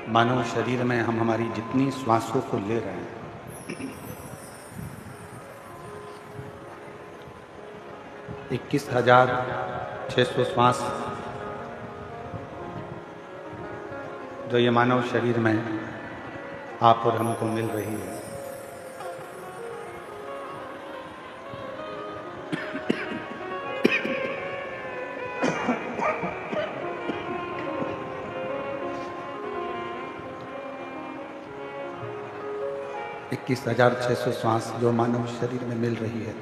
मानव शरीर में हम हमारी जितनी श्वासों को ले रहे हैं, इक्कीस 21,600 श्वास जो ये मानव शरीर में आप और हमको मिल रही है, इक्कीस 21,600 श्वास जो मानव शरीर में मिल रही है,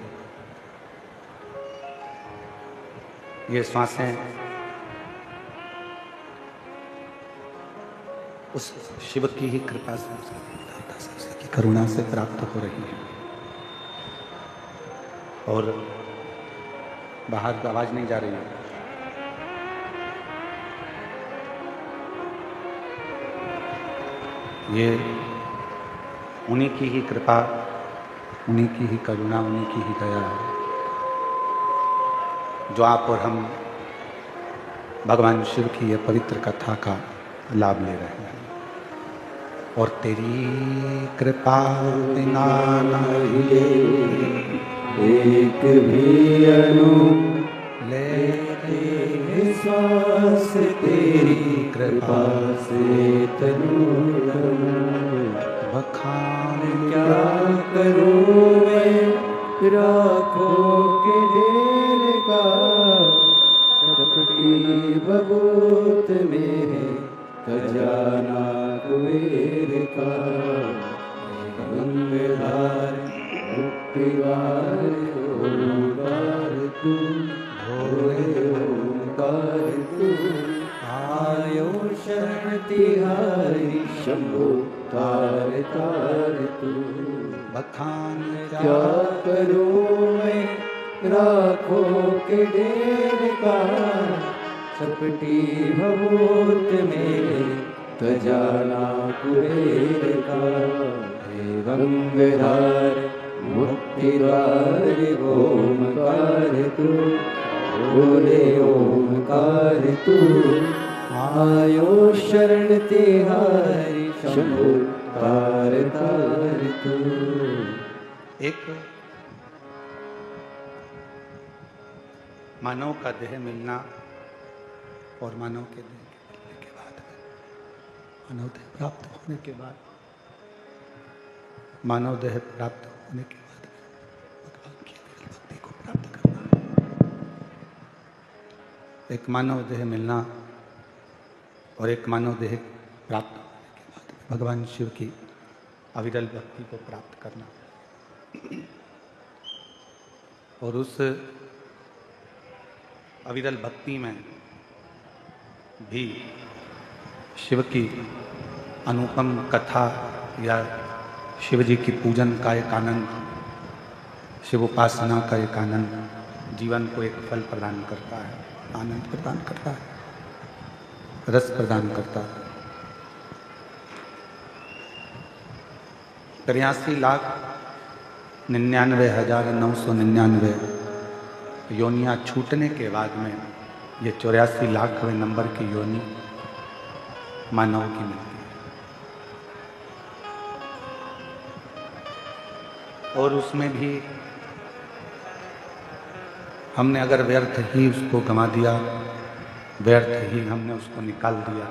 ये श्वासें उस शिव की ही कृपा से, उसकी करुणा से प्राप्त हो रही है। और बाहर आवाज नहीं जा रही है। ये उन्हीं की ही कृपा, उन्हीं की ही करुणा, उन्हीं की ही दया है जो आप और हम भगवान शिव की ये पवित्र कथा का लाभ ले रहे हैं। और तेरी कृपा बिना नहीं एक भी अणु लेते श्वास, तेरी कृपा से तनु बखान क्या करूं मैं, राखों के ढेर का चपटी बबूत में खजाना कुबेर का। गंगाधार मुक्तिवार ओंकार तू, भोले ओंकार तू, आयो शरण तिहारी शंभो तार तार तू। बखान क्या करूं मैं, राखों के ढेर का चपटी भभूत में खजाना कुबेर का। हे गंगाधार मुक्तिद्वार ओंकार तू, बोले ओंकार तू, आयो शरण तिहारी शंभो तार तार तू। एक मानव का देह मिलना और मानव के देह के मिलने के बाद में, मानव देह प्राप्त होने के बाद, मानव देह प्राप्त होने के बाद में भगवान की अविरल भक्ति को प्राप्त करना है। एक मानव देह मिलना और एक मानव देह प्राप्त होने के बाद में भगवान शिव की अविरल भक्ति को प्राप्त करना। और उस अविरल भक्ति में भी शिव की अनुपम कथा या शिव जी की पूजन का एक आनंद, शिव उपासना का एक आनंद जीवन को एक फल प्रदान करता है, आनंद प्रदान करता है, रस प्रदान करता है। 83,99,999 योनियाँ छूटने के बाद में ये 84 लाखवें नंबर की योनि मानव की मिलती है। और उसमें भी हमने अगर व्यर्थ ही उसको गंवा दिया, व्यर्थ ही हमने उसको निकाल दिया,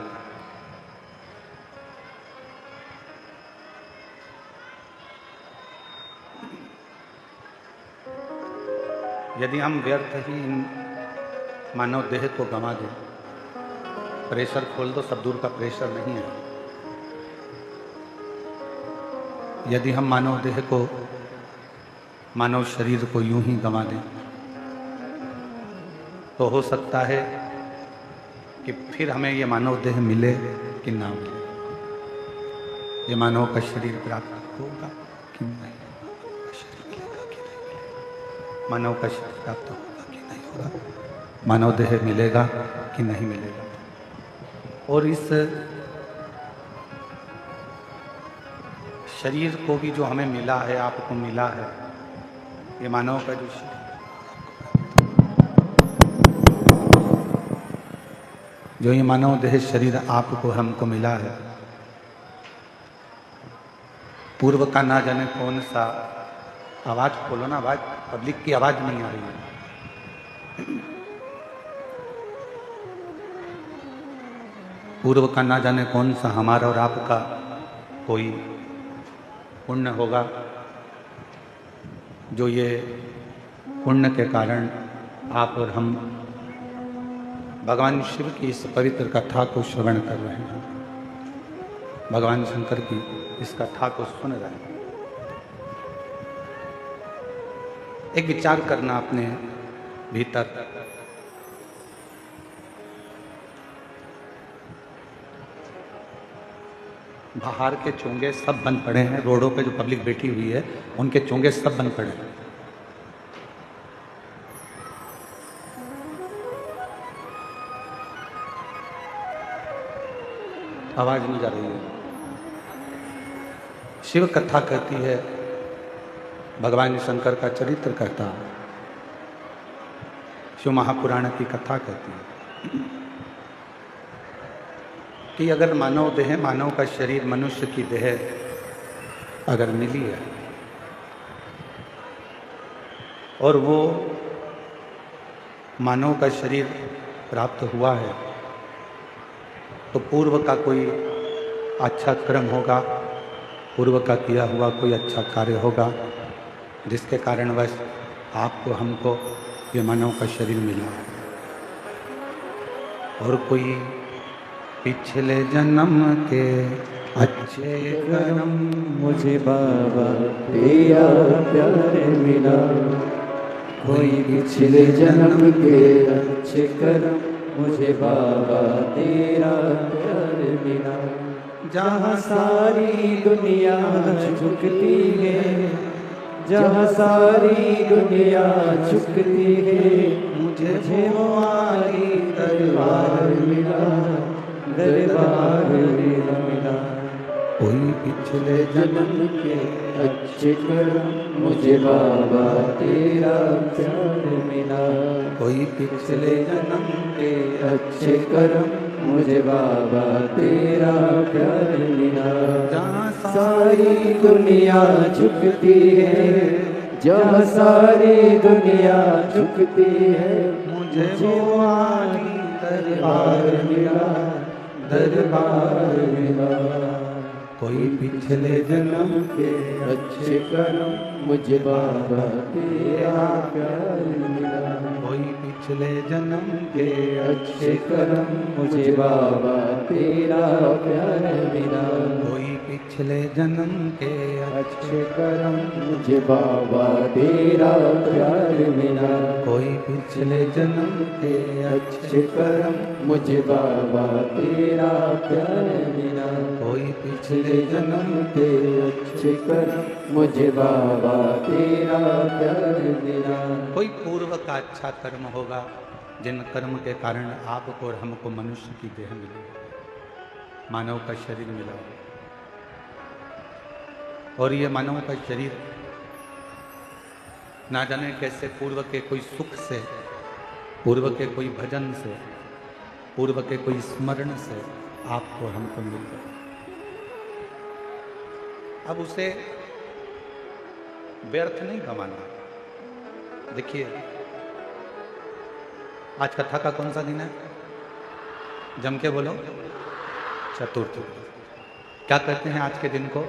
यदि हम व्यर्थ ही इन मानव देह को गंवा दें, प्रेशर खोल दो, सब दूर का प्रेशर नहीं है। यदि हम मानव देह को, मानव शरीर को यूं ही गंवा दें, तो हो सकता है कि फिर हमें ये मानव देह मिले कि ना मिले, ये मानव का शरीर प्राप्त होगा कि नहीं, मानव का शरीर प्राप्त होगा कि नहीं होगा, मानव देह मिलेगा कि नहीं मिलेगा। और इस शरीर को भी जो हमें मिला है, आपको मिला है, ये मानव का जो शरीर, जो ये मानव देह शरीर आपको हमको मिला है, पूर्व का ना जाने कौन सा, आवाज खोलो ना, आवाज, पब्लिक की आवाज नहीं आ रही है। पूर्व का ना जाने कौन सा हमारा और आपका कोई पुण्य होगा, जो ये पुण्य के कारण आप और हम भगवान शिव की इस पवित्र कथा को श्रवण कर रहे हैं, भगवान शंकर की इस कथा को सुन रहे हैं। एक विचार करना अपने भीतर, बाहर के चोंगे सब बंद पड़े हैं, रोडों पे जो पब्लिक बैठी हुई है उनके चोंगे सब बंद पड़े हैं। आवाज नहीं जा रही है। शिव कथा कहती है, भगवान शंकर का चरित्र कहता, शिव महापुराण की कथा कहती है कि अगर मानव देह, मानव का शरीर, मनुष्य की देह अगर मिली है और वो मानव का शरीर प्राप्त हुआ है, तो पूर्व का कोई अच्छा कर्म होगा, पूर्व का किया हुआ कोई अच्छा कार्य होगा, जिसके कारणवश आपको हमको ये मानव का शरीर मिला। और कोई पिछले जन्म के अच्छे कर्म मुझे बाबा तेरा प्यार मिला, कोई पिछले जन्म के अच्छे कर्म मुझे बाबा तेरा प्यार मिला। जहाँ सारी दुनिया झुकती है, जहाँ सारी दुनिया झुकती है, मुझे वो आली दरबार मिला, दरबार मिला। कोई पिछले जन्म के अच्छे कर्म मुझे बाबा तेरा प्यार मिला, कोई पिछले जन्म के अच्छे कर्म मुझे बाबा तेरा प्यार मिला। जहाँ सारी दुनिया झुकती है, जहाँ सारी दुनिया झुकती है, मुझे वो आली दरबार मिला, दरबार मिला। कोई पिछले जन्म के अच्छे कर्म मुझे बाबा तेरा प्यार मिला, कोई पिछले जन्म के अच्छे कर्म मुझे बाबा तेरा प्यार मिला। कोई पिछले जन्म के अच्छे कर्म मुझे बाबा तेरा प्यार मिला, कोई पिछले जन्म के अच्छे कर्म मुझे बाबा तेरा प्यार मिला। कोई पिछले जन्म के अच्छे कर्म मुझे बाबा तेरा प्यार मिला। कोई पूर्व का अच्छा कर्म होगा, जिन कर्म के कारण आपको और हमको मनुष्य की देह मिली, मानव का शरीर मिला। और ये मानव का शरीर ना जाने कैसे पूर्व के कोई सुख से, पूर्व के कोई भजन से, पूर्व के कोई स्मरण से आपको हमको मिल गया। अब उसे व्यर्थ नहीं गंवाना। देखिए, आज कथा का कौन सा दिन है? जम के बोलो, चतुर्थी। क्या कहते हैं आज के दिन को?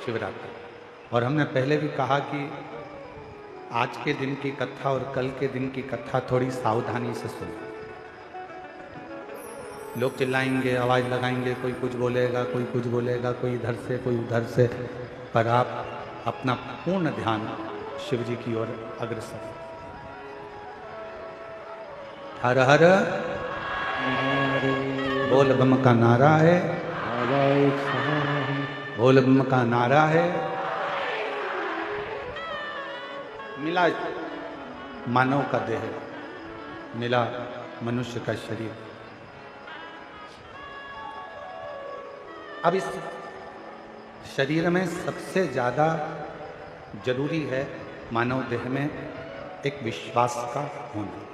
शिवरात्रि। और हमने पहले भी कहा कि आज के दिन की कथा और कल के दिन की कथा थोड़ी सावधानी से सुनो। लोग चिल्लाएंगे, आवाज लगाएंगे, कोई कुछ बोलेगा, कोई कुछ बोलेगा, कोई इधर से कोई उधर से, पर आप अपना पूर्ण ध्यान शिव जी की ओर अग्रसर। हर हर बोल बम का नारा है, बोल बम का नारा है। मिला मानव का देह, मिला मनुष्य का शरीर। अब इस शरीर में सबसे ज़्यादा जरूरी है मानव देह में एक विश्वास का होना।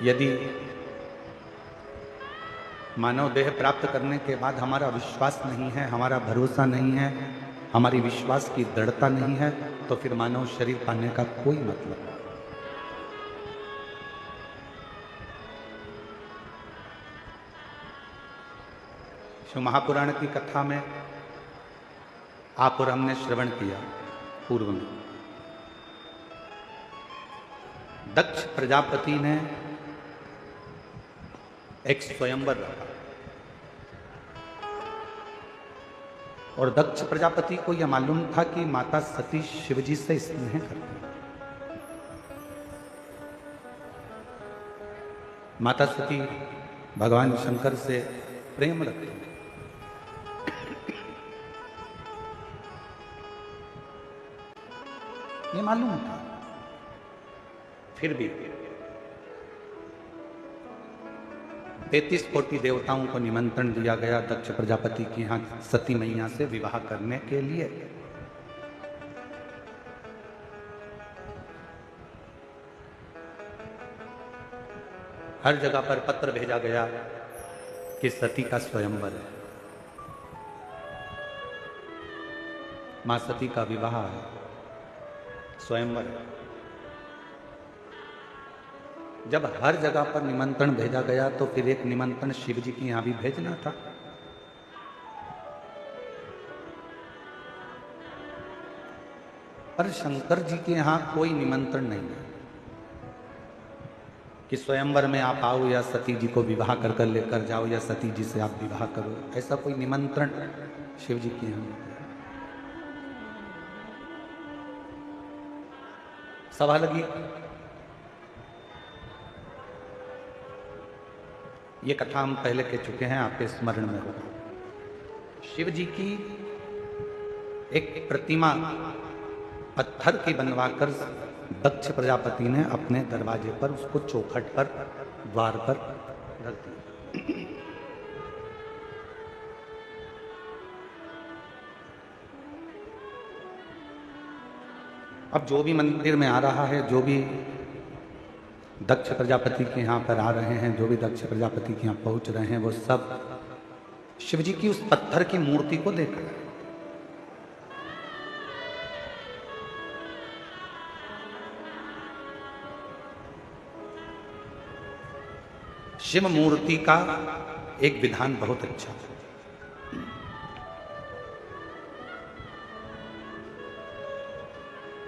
यदि मानव देह प्राप्त करने के बाद हमारा विश्वास नहीं है, हमारा भरोसा नहीं है, हमारी विश्वास की दृढ़ता नहीं है, तो फिर मानव शरीर पाने का कोई मतलब नहीं। शिव महापुराण की कथा में आप और हमने श्रवण किया पूर्व में, दक्ष प्रजापति ने एक स्वयंवर रखा और दक्ष प्रजापति को यह मालूम था कि माता सती शिवजी से स्नेह करती है। माता सती भगवान शंकर से प्रेम रखती है। ये मालूम था, फिर भी 33 कोटि देवताओं को निमंत्रण दिया गया दक्ष प्रजापति की यहां सती मैया से विवाह करने के लिए। हर जगह पर पत्र भेजा गया कि सती का स्वयंवर है, मां सती का विवाह है, स्वयंवर है। जब हर जगह पर निमंत्रण भेजा गया तो फिर एक निमंत्रण शिव जी की यहां भी भेजना था। पर शंकर जी के यहां कोई निमंत्रण नहीं है कि स्वयंवर में आप आओ या सती जी को विवाह कर कर लेकर जाओ या सती जी से आप विवाह करो, ऐसा कोई निमंत्रण शिव जी के यहां नहीं है। सभा लगी, ये कथा हम पहले कह चुके हैं, आपके स्मरण में होगा। शिव जी की एक प्रतिमा पत्थर की बनवाकर दक्ष प्रजापति ने अपने दरवाजे पर, उसको चौखट पर, द्वार पर रख दिया। अब जो भी मंदिर में आ रहा है, जो भी दक्ष प्रजापति के यहाँ पर आ रहे हैं, जो भी दक्ष प्रजापति के यहाँ पहुंच रहे हैं, वो सब शिव जी की उस पत्थर की मूर्ति को देख रहे हैं। शिव मूर्ति का एक विधान बहुत अच्छा है।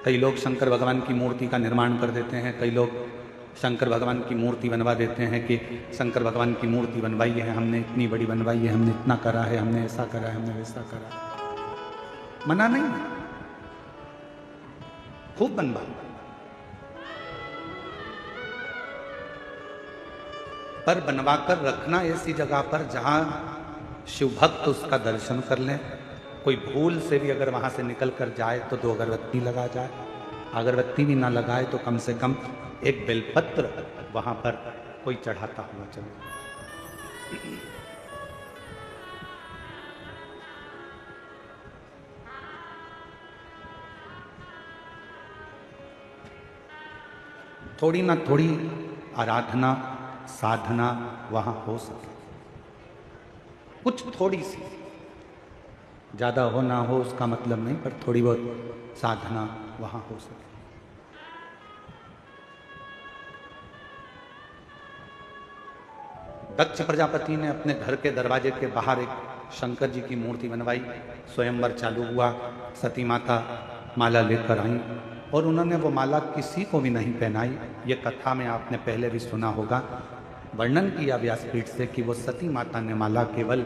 कई लोग शंकर भगवान की मूर्ति का निर्माण कर देते हैं, कई लोग शंकर भगवान की मूर्ति बनवा देते हैं कि शंकर भगवान की मूर्ति बनवाई है हमने, इतनी बड़ी बनवाई है हमने, इतना करा है हमने, ऐसा करा है हमने, वैसा करा है। मना नहीं, खूब बनवाओ, पर बनवाकर रखना ऐसी जगह पर जहां शिव भक्त उसका दर्शन कर लें। कोई भूल से भी अगर वहां से निकल कर जाए तो 2 अगरबत्ती लगा जाए, अगरबत्ती भी ना लगाए तो कम से कम एक बेलपत्र वहां पर कोई चढ़ाता हुआ चले। थोड़ी ना थोड़ी आराधना साधना वहां हो सके, कुछ थोड़ी सी, ज्यादा हो ना हो उसका मतलब नहीं, पर थोड़ी बहुत साधना वहां हो सके। दक्ष प्रजापति ने अपने घर के दरवाजे के बाहर एक शंकर जी की मूर्ति बनवाई, स्वयंवर चालू हुआ, सती माता माला लेकर आई और उन्होंने वो माला किसी को भी नहीं पहनाई। ये कथा में आपने पहले भी सुना होगा, वर्णन किया व्यासपीठ से कि वो सती माता ने माला केवल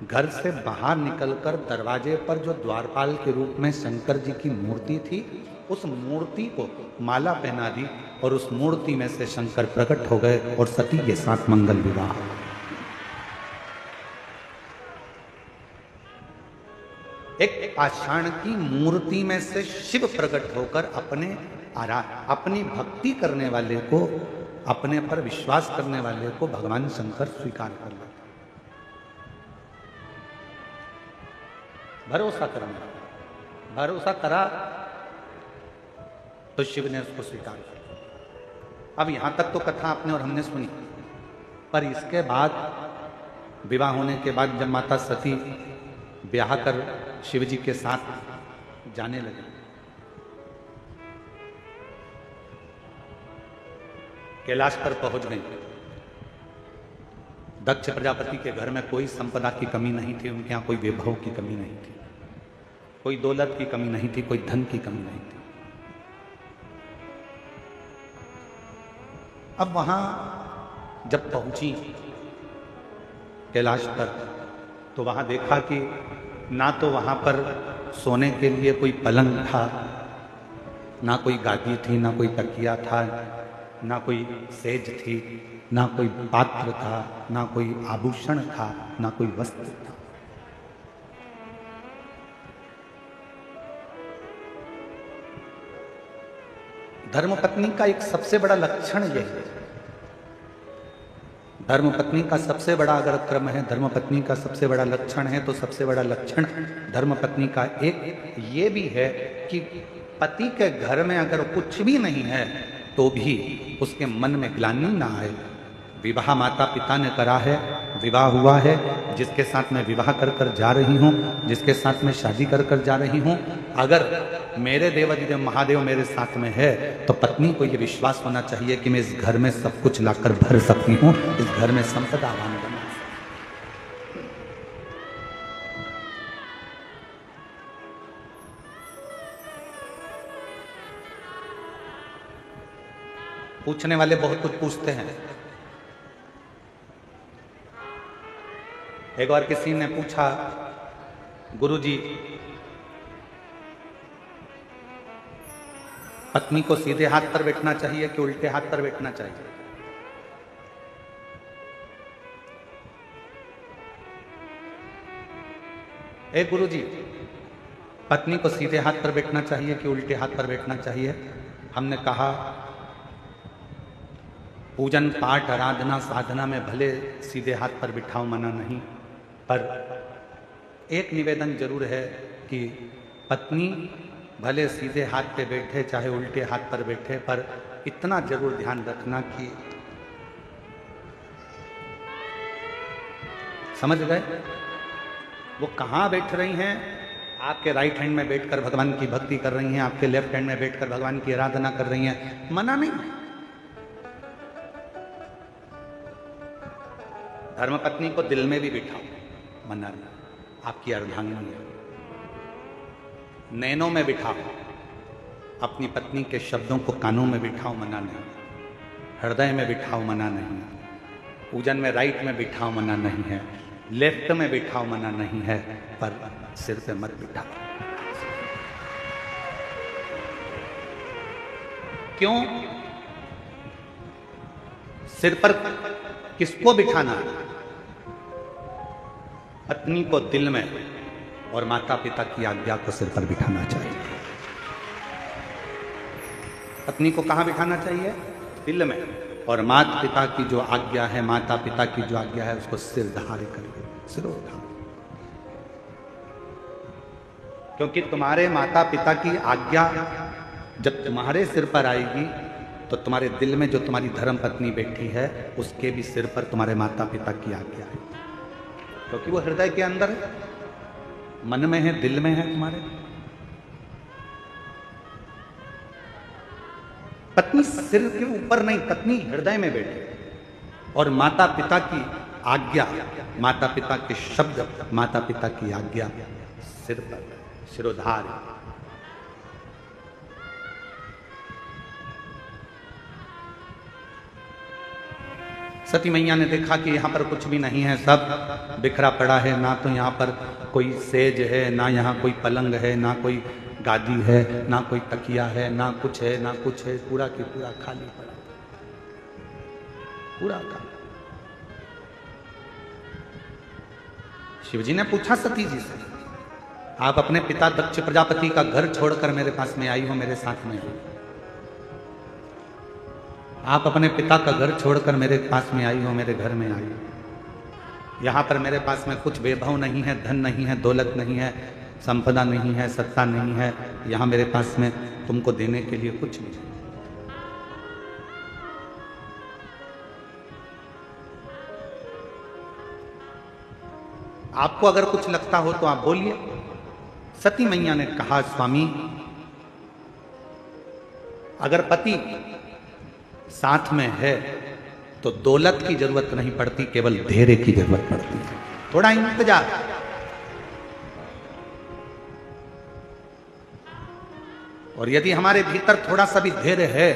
घर से बाहर निकलकर दरवाजे पर जो द्वारपाल के रूप में शंकर जी की मूर्ति थी, उस मूर्ति को माला पहना दी और उस मूर्ति में से शंकर प्रकट हो गए और सती के साथ मंगल विवाह। एक पाषाण की मूर्ति में से शिव प्रकट होकर अपनी भक्ति करने वाले को, अपने पर विश्वास करने वाले को भगवान शंकर स्वीकार कर लेते। भरोसा करना, भरोसा करा तो शिव ने उसको स्वीकार कर। अब यहां तक तो कथा आपने और हमने सुनी, पर इसके बाद विवाह होने के बाद जब माता सती ब्याह कर शिव जी के साथ जाने लगे, कैलाश पर पहुंच गई। दक्ष प्रजापति के घर में कोई संपदा की कमी नहीं थी, उनके यहाँ कोई वैभव की कमी नहीं थी, कोई दौलत की कमी नहीं थी, कोई धन की कमी नहीं थी। अब वहां जब पहुंची कैलाश पर, तो वहां देखा कि ना तो वहां पर सोने के लिए कोई पलंग था, ना कोई गादी थी, ना कोई तकिया था, ना कोई सेज थी, ना कोई पात्र था, ना कोई आभूषण था, ना कोई वस्त्र था। धर्मपत्नी का एक सबसे बड़ा लक्षण यह है, धर्मपत्नी का सबसे बड़ा अगर क्रम है, धर्मपत्नी का सबसे बड़ा लक्षण है, तो सबसे बड़ा लक्षण धर्मपत्नी का एक ये भी है कि पति के घर में अगर कुछ भी नहीं है तो भी उसके मन में ग्लानि ना आए। विवाह माता पिता ने करा है, विवाह हुआ है, जिसके साथ मैं विवाह कर कर जा रही हूँ, जिसके साथ मैं शादी कर कर जा रही हूँ, अगर मेरे देवाधिदेव महादेव मेरे साथ में है तो पत्नी को यह विश्वास होना चाहिए कि मैं इस घर में सब कुछ लाकर भर सकती हूँ, इस घर में संपदावान बना। पूछने वाले बहुत कुछ पूछते हैं। एक बार किसी ने पूछा, गुरुजी पत्नी को सीधे हाथ पर बैठना चाहिए कि उल्टे हाथ पर बैठना चाहिए? गुरुजी पत्नी को सीधे हाथ पर बैठना चाहिए कि उल्टे हाथ पर बैठना चाहिए? हमने कहा पूजन पाठ आराधना साधना में भले सीधे हाथ पर बिठाओ, मना नहीं, पर एक निवेदन जरूर है कि पत्नी भले सीधे हाथ पे बैठे चाहे उल्टे हाथ पर बैठे, पर इतना जरूर ध्यान रखना कि समझ गए वो कहाँ बैठ रही हैं। आपके राइट हैंड में बैठकर भगवान की भक्ति कर रही हैं, आपके लेफ्ट हैंड में बैठकर भगवान की आराधना कर रही हैं, मना नहीं। धर्मपत्नी को दिल में भी बिठाओ, मना नहीं, आपकी अर्धांगिनी है। नैनों में बिठाओ, अपनी पत्नी के शब्दों को कानों में बिठाओ, मना नहीं। हृदय में बिठाओ, मना नहीं। पूजन में राइट में बिठाओ, मना नहीं है। लेफ्ट में बिठाओ, मना नहीं है, पर सिर पे मत बिठाओ। क्यों? सिर पर किसको बिठाना? पत्नी को दिल में, और माता पिता की आज्ञा को सिर पर बिठाना चाहिए। पत्नी को कहां बिठाना चाहिए? दिल में, और माता पिता की जो आज्ञा है, माता पिता की जो आज्ञा है उसको सिर धारे करिए, सिरोधार। क्योंकि तुम्हारे माता पिता की आज्ञा जब तुम्हारे सिर पर आएगी तो तुम्हारे दिल में जो तुम्हारी धर्म पत्नी बैठी है उसके भी सिर पर तुम्हारे माता पिता की आज्ञा है, क्योंकि वो हृदय के अंदर है, मन में है, दिल में है तुम्हारे। पत्नी सिर के ऊपर नहीं, पत्नी हृदय में बैठे, और माता पिता की आज्ञा, माता पिता के शब्द, माता पिता की आज्ञा सिर पर, सिरोधार। सती मैया ने देखा कि यहाँ पर कुछ भी नहीं है, सब बिखरा पड़ा है, ना तो यहाँ पर कोई सेज है, ना यहाँ कोई पलंग है, ना कोई गादी है, ना कोई तकिया है, ना कुछ है, ना कुछ है, पूरा की पूरा खाली पड़ा, पूरा खाली। शिवजी ने पूछा सती जी से, आप अपने पिता दक्ष प्रजापति का घर छोड़कर मेरे पास में आई हो, मेरे साथ में हो? आप अपने पिता का घर छोड़कर मेरे पास में आई हो, मेरे घर में आई हो। यहाँ पर मेरे पास में कुछ वैभव नहीं है, धन नहीं है, दौलत नहीं है, संपदा नहीं है, सत्ता नहीं है, यहाँ मेरे पास में तुमको देने के लिए कुछ नहीं। आपको अगर कुछ लगता हो तो आप बोलिए। सती मैया ने कहा, स्वामी अगर पति साथ में है तो दौलत की जरूरत नहीं पड़ती, केवल धैर्य की जरूरत पड़ती है, थोड़ा इंतजार। और यदि हमारे भीतर थोड़ा सा भी धैर्य है,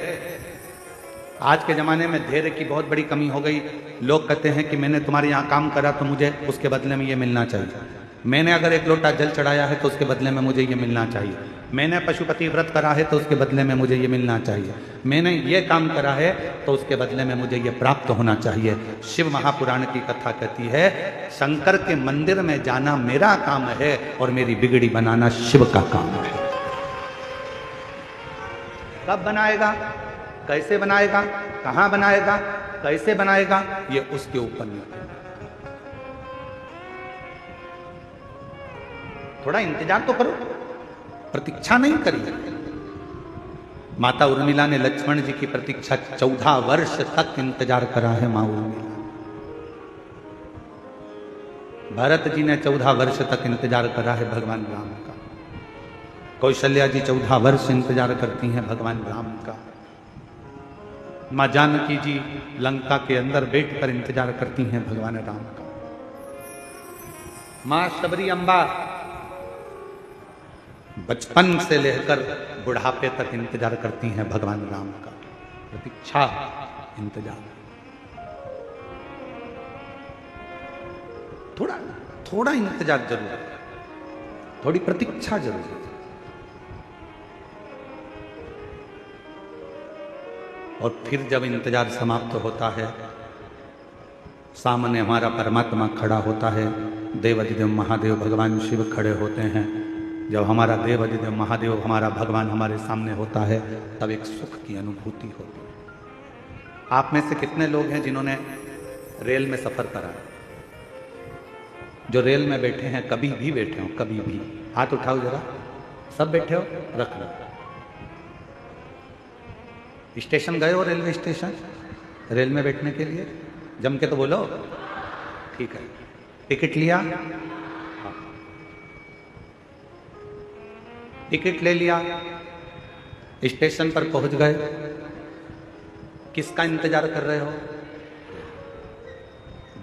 आज के जमाने में धैर्य की बहुत बड़ी कमी हो गई। लोग कहते हैं कि मैंने तुम्हारे यहाँ काम करा तो मुझे उसके बदले में ये मिलना चाहिए, मैंने अगर एक लोटा जल चढ़ाया है तो उसके बदले में मुझे ये मिलना चाहिए, मैंने पशुपति व्रत करा है तो उसके बदले में मुझे ये मिलना चाहिए, मैंने ये काम करा है तो उसके बदले में मुझे ये प्राप्त होना चाहिए। शिव महापुराण की कथा कहती है, शंकर के मंदिर में जाना मेरा काम है और मेरी बिगड़ी बनाना शिव का काम है। कब बनाएगा, कैसे बनाएगा, कहां बनाएगा, कैसे बनाएगा, ये उसके ऊपर निर्भर है। थोड़ा इंतजार तो करो, प्रतीक्षा नहीं करिए। माता उर्मिला ने लक्ष्मण जी की प्रतीक्षा 14 वर्ष तक इंतजार करा है। मां उर्मिला, भरत जी ने 14 वर्ष तक इंतजार करा है भगवान राम का। कौशल्या जी 14 वर्ष इंतजार करती हैं भगवान राम का। मां जानकी जी लंका के अंदर बैठकर इंतजार करती हैं भगवान राम का। मां शबरी अम्बा बचपन से लेकर बुढ़ापे तक इंतजार करती हैं भगवान राम का। प्रतीक्षा, इंतजार, थोड़ा थोड़ा इंतजार जरूर है, थोड़ी प्रतीक्षा जरूर है। और फिर जब इंतजार समाप्त होता है, सामने हमारा परमात्मा खड़ा होता है, देवाधिदेव महादेव भगवान शिव खड़े होते हैं। जब हमारा देवाधिदेव महादेव, हमारा भगवान हमारे सामने होता है, तब एक सुख की अनुभूति होती है। आप में से कितने लोग हैं जिन्होंने रेल में सफर करा? जो रेल में बैठे हैं, कभी भी बैठे हो, कभी भी हाथ उठाओ जरा। सब बैठे हो? रख लो। स्टेशन गए हो? रेलवे स्टेशन, रेल में बैठने के लिए जम के तो बोलो। ठीक है, टिकट लिया? हाँ। टिकट ले लिया, स्टेशन पर पहुंच गए, किसका इंतजार कर रहे हो?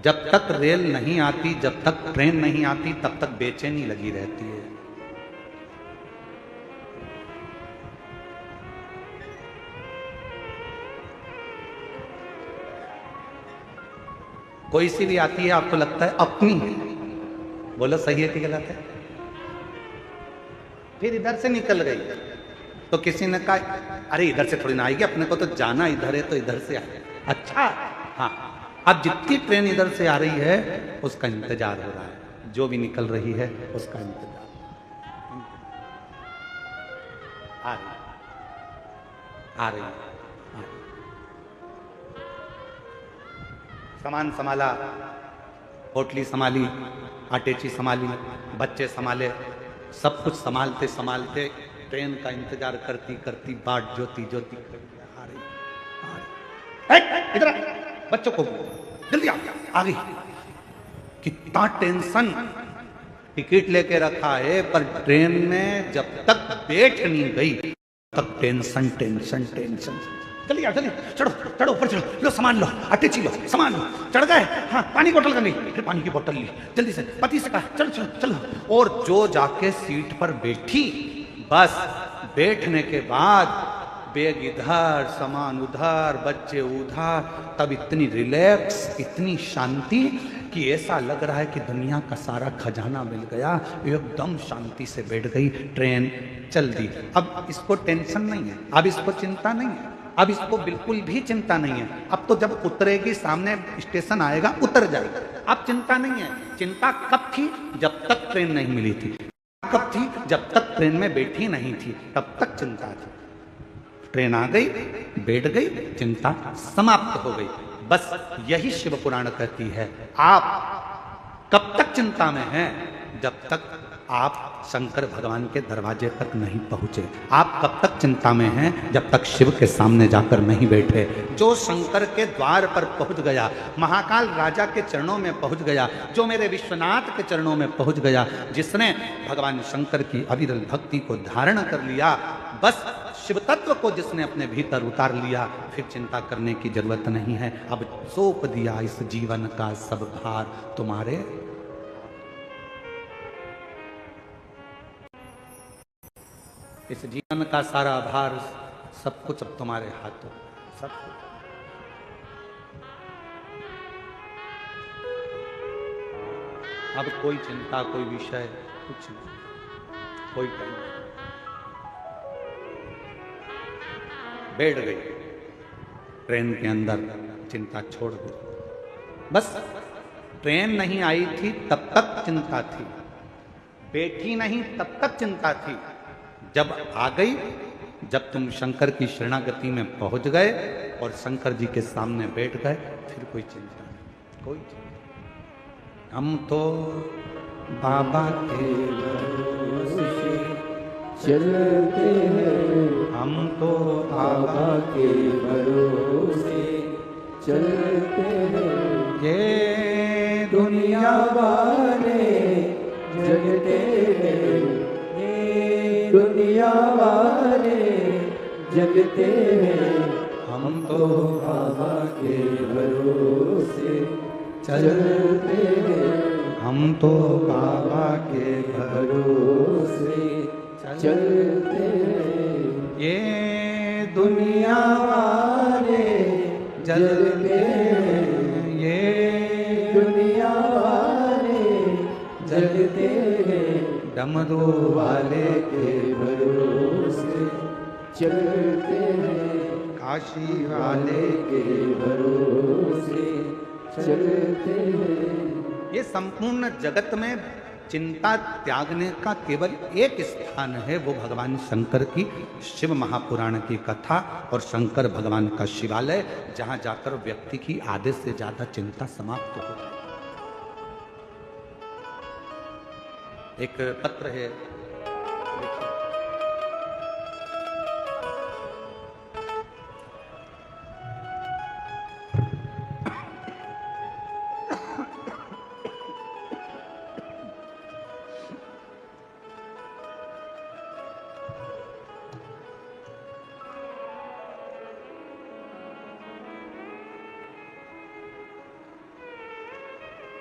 जब तक रेल नहीं आती, जब तक ट्रेन नहीं आती, तब तक बेचैनी लगी रहती है। कोई सी भी आती है, आपको लगता है अपनी है। बोलो सही है कि गलत है? फिर इधर से निकल गई तो किसी ने कहा, अरे इधर से थोड़ी ना आएगी, अपने को तो जाना इधर है, तो इधर से आए। अच्छा, हाँ, अब जितनी ट्रेन इधर से आ रही है उसका इंतजार हो रहा है, जो भी निकल रही है उसका इंतजार। आ रही सामान संभाला, होटली संभाली, आटेची संभाली, बच्चे संभाले, सब कुछ संभालते संभालते ट्रेन का इंतजार करती करती बाट जोती जोती आ रही। इधर बच्चों को जल्दी आ गई। कितना टेंशन, टिकट लेके रखा है, पर ट्रेन में जब तक बैठ नहीं गई तब टेंशन टेंशन टेंशन। जल्दी आओ, जल्दी चढ़ो, चढ़ो ऊपर चढ़ो, लो सामान लो, आटे लो, सामान लो। चढ़ गए? हाँ, पानी की बोतल कर ली, फिर पानी की बोतल ली, जल्दी से पति से कहा चलो चलो चलो। और जो जाके सीट पर बैठी, बस बैठने के बाद बैग इधर, सामान उधर, बच्चे उधर, तब इतनी रिलैक्स, इतनी शांति कि ऐसा लग रहा है कि दुनिया का सारा खजाना मिल गया। एकदम शांति से बैठ गई, ट्रेन चल दी। अब इसको टेंशन नहीं है, अब इसको चिंता नहीं है, अब इसको बिल्कुल भी चिंता नहीं है। अब तो जब उतरेगी, सामने स्टेशन आएगा, उतर जाएगी, अब चिंता नहीं है। चिंता कब थी? जब तक ट्रेन नहीं मिली थी। कब थी? जब तक ट्रेन में बैठी नहीं थी, तब तक चिंता थी। ट्रेन आ गई, बैठ गई, चिंता समाप्त हो गई। बस यही शिव पुराण कहती है, आप कब तक चिंता में हैं? जब तक आप शंकर भगवान के दरवाजे तक नहीं पहुंचे। आप कब तक चिंता में हैं? जब तक शिव के सामने जाकर नहीं बैठे। जो शंकर के द्वार पर पहुंच गया, महाकाल राजा के चरणों में पहुंच गया, जो मेरे विश्वनाथ के चरणों में पहुंच गया, जिसने भगवान शंकर की अविरल भक्ति को धारण कर लिया, बस शिव तत्व को जिसने अपने भीतर उतार लिया, फिर चिंता करने की जरूरत नहीं है। अब सौंप दिया इस जीवन का सब भार तुम्हारे। इस जीवन का सारा भार, सब कुछ अब तुम्हारे हाथों, सब कुछ। अब कोई चिंता, कोई विषय, कुछ नहीं, कोई टेंशन। बैठ गई ट्रेन के अंदर, चिंता छोड़ दी। बस ट्रेन नहीं आई थी तब तक चिंता थी, बैठी नहीं तब तक चिंता थी। जब आ गई, जब तुम शंकर की शरणागति में पहुंच गए और शंकर जी के सामने बैठ गए, फिर कोई चिंता नहीं, कोई चिंता। हम तो बाबा के भरोसे चलते हैं, हम तो बाबा के भरोसे चलते हैं। ये दुनिया वाले जगते हैं, ये दुनिया वाले जगते हैं। हम तो बाबा के भरोसे चलते हैं, हम तो बाबा के भरोसे चलते हैं। ये दुनिया वाले जलते हैं, ये दुनिया वाले जगते हैं। डमरू वाले के भरोसे चलते हैं, काशी वाले के भरोसे चलते हैं। ये संपूर्ण जगत में चिंता त्यागने का केवल एक स्थान है, वो भगवान शंकर की शिव महापुराण की कथा और शंकर भगवान का शिवालय, जहां जाकर व्यक्ति की आधे से ज्यादा चिंता समाप्त हो जाए। एक पत्र है,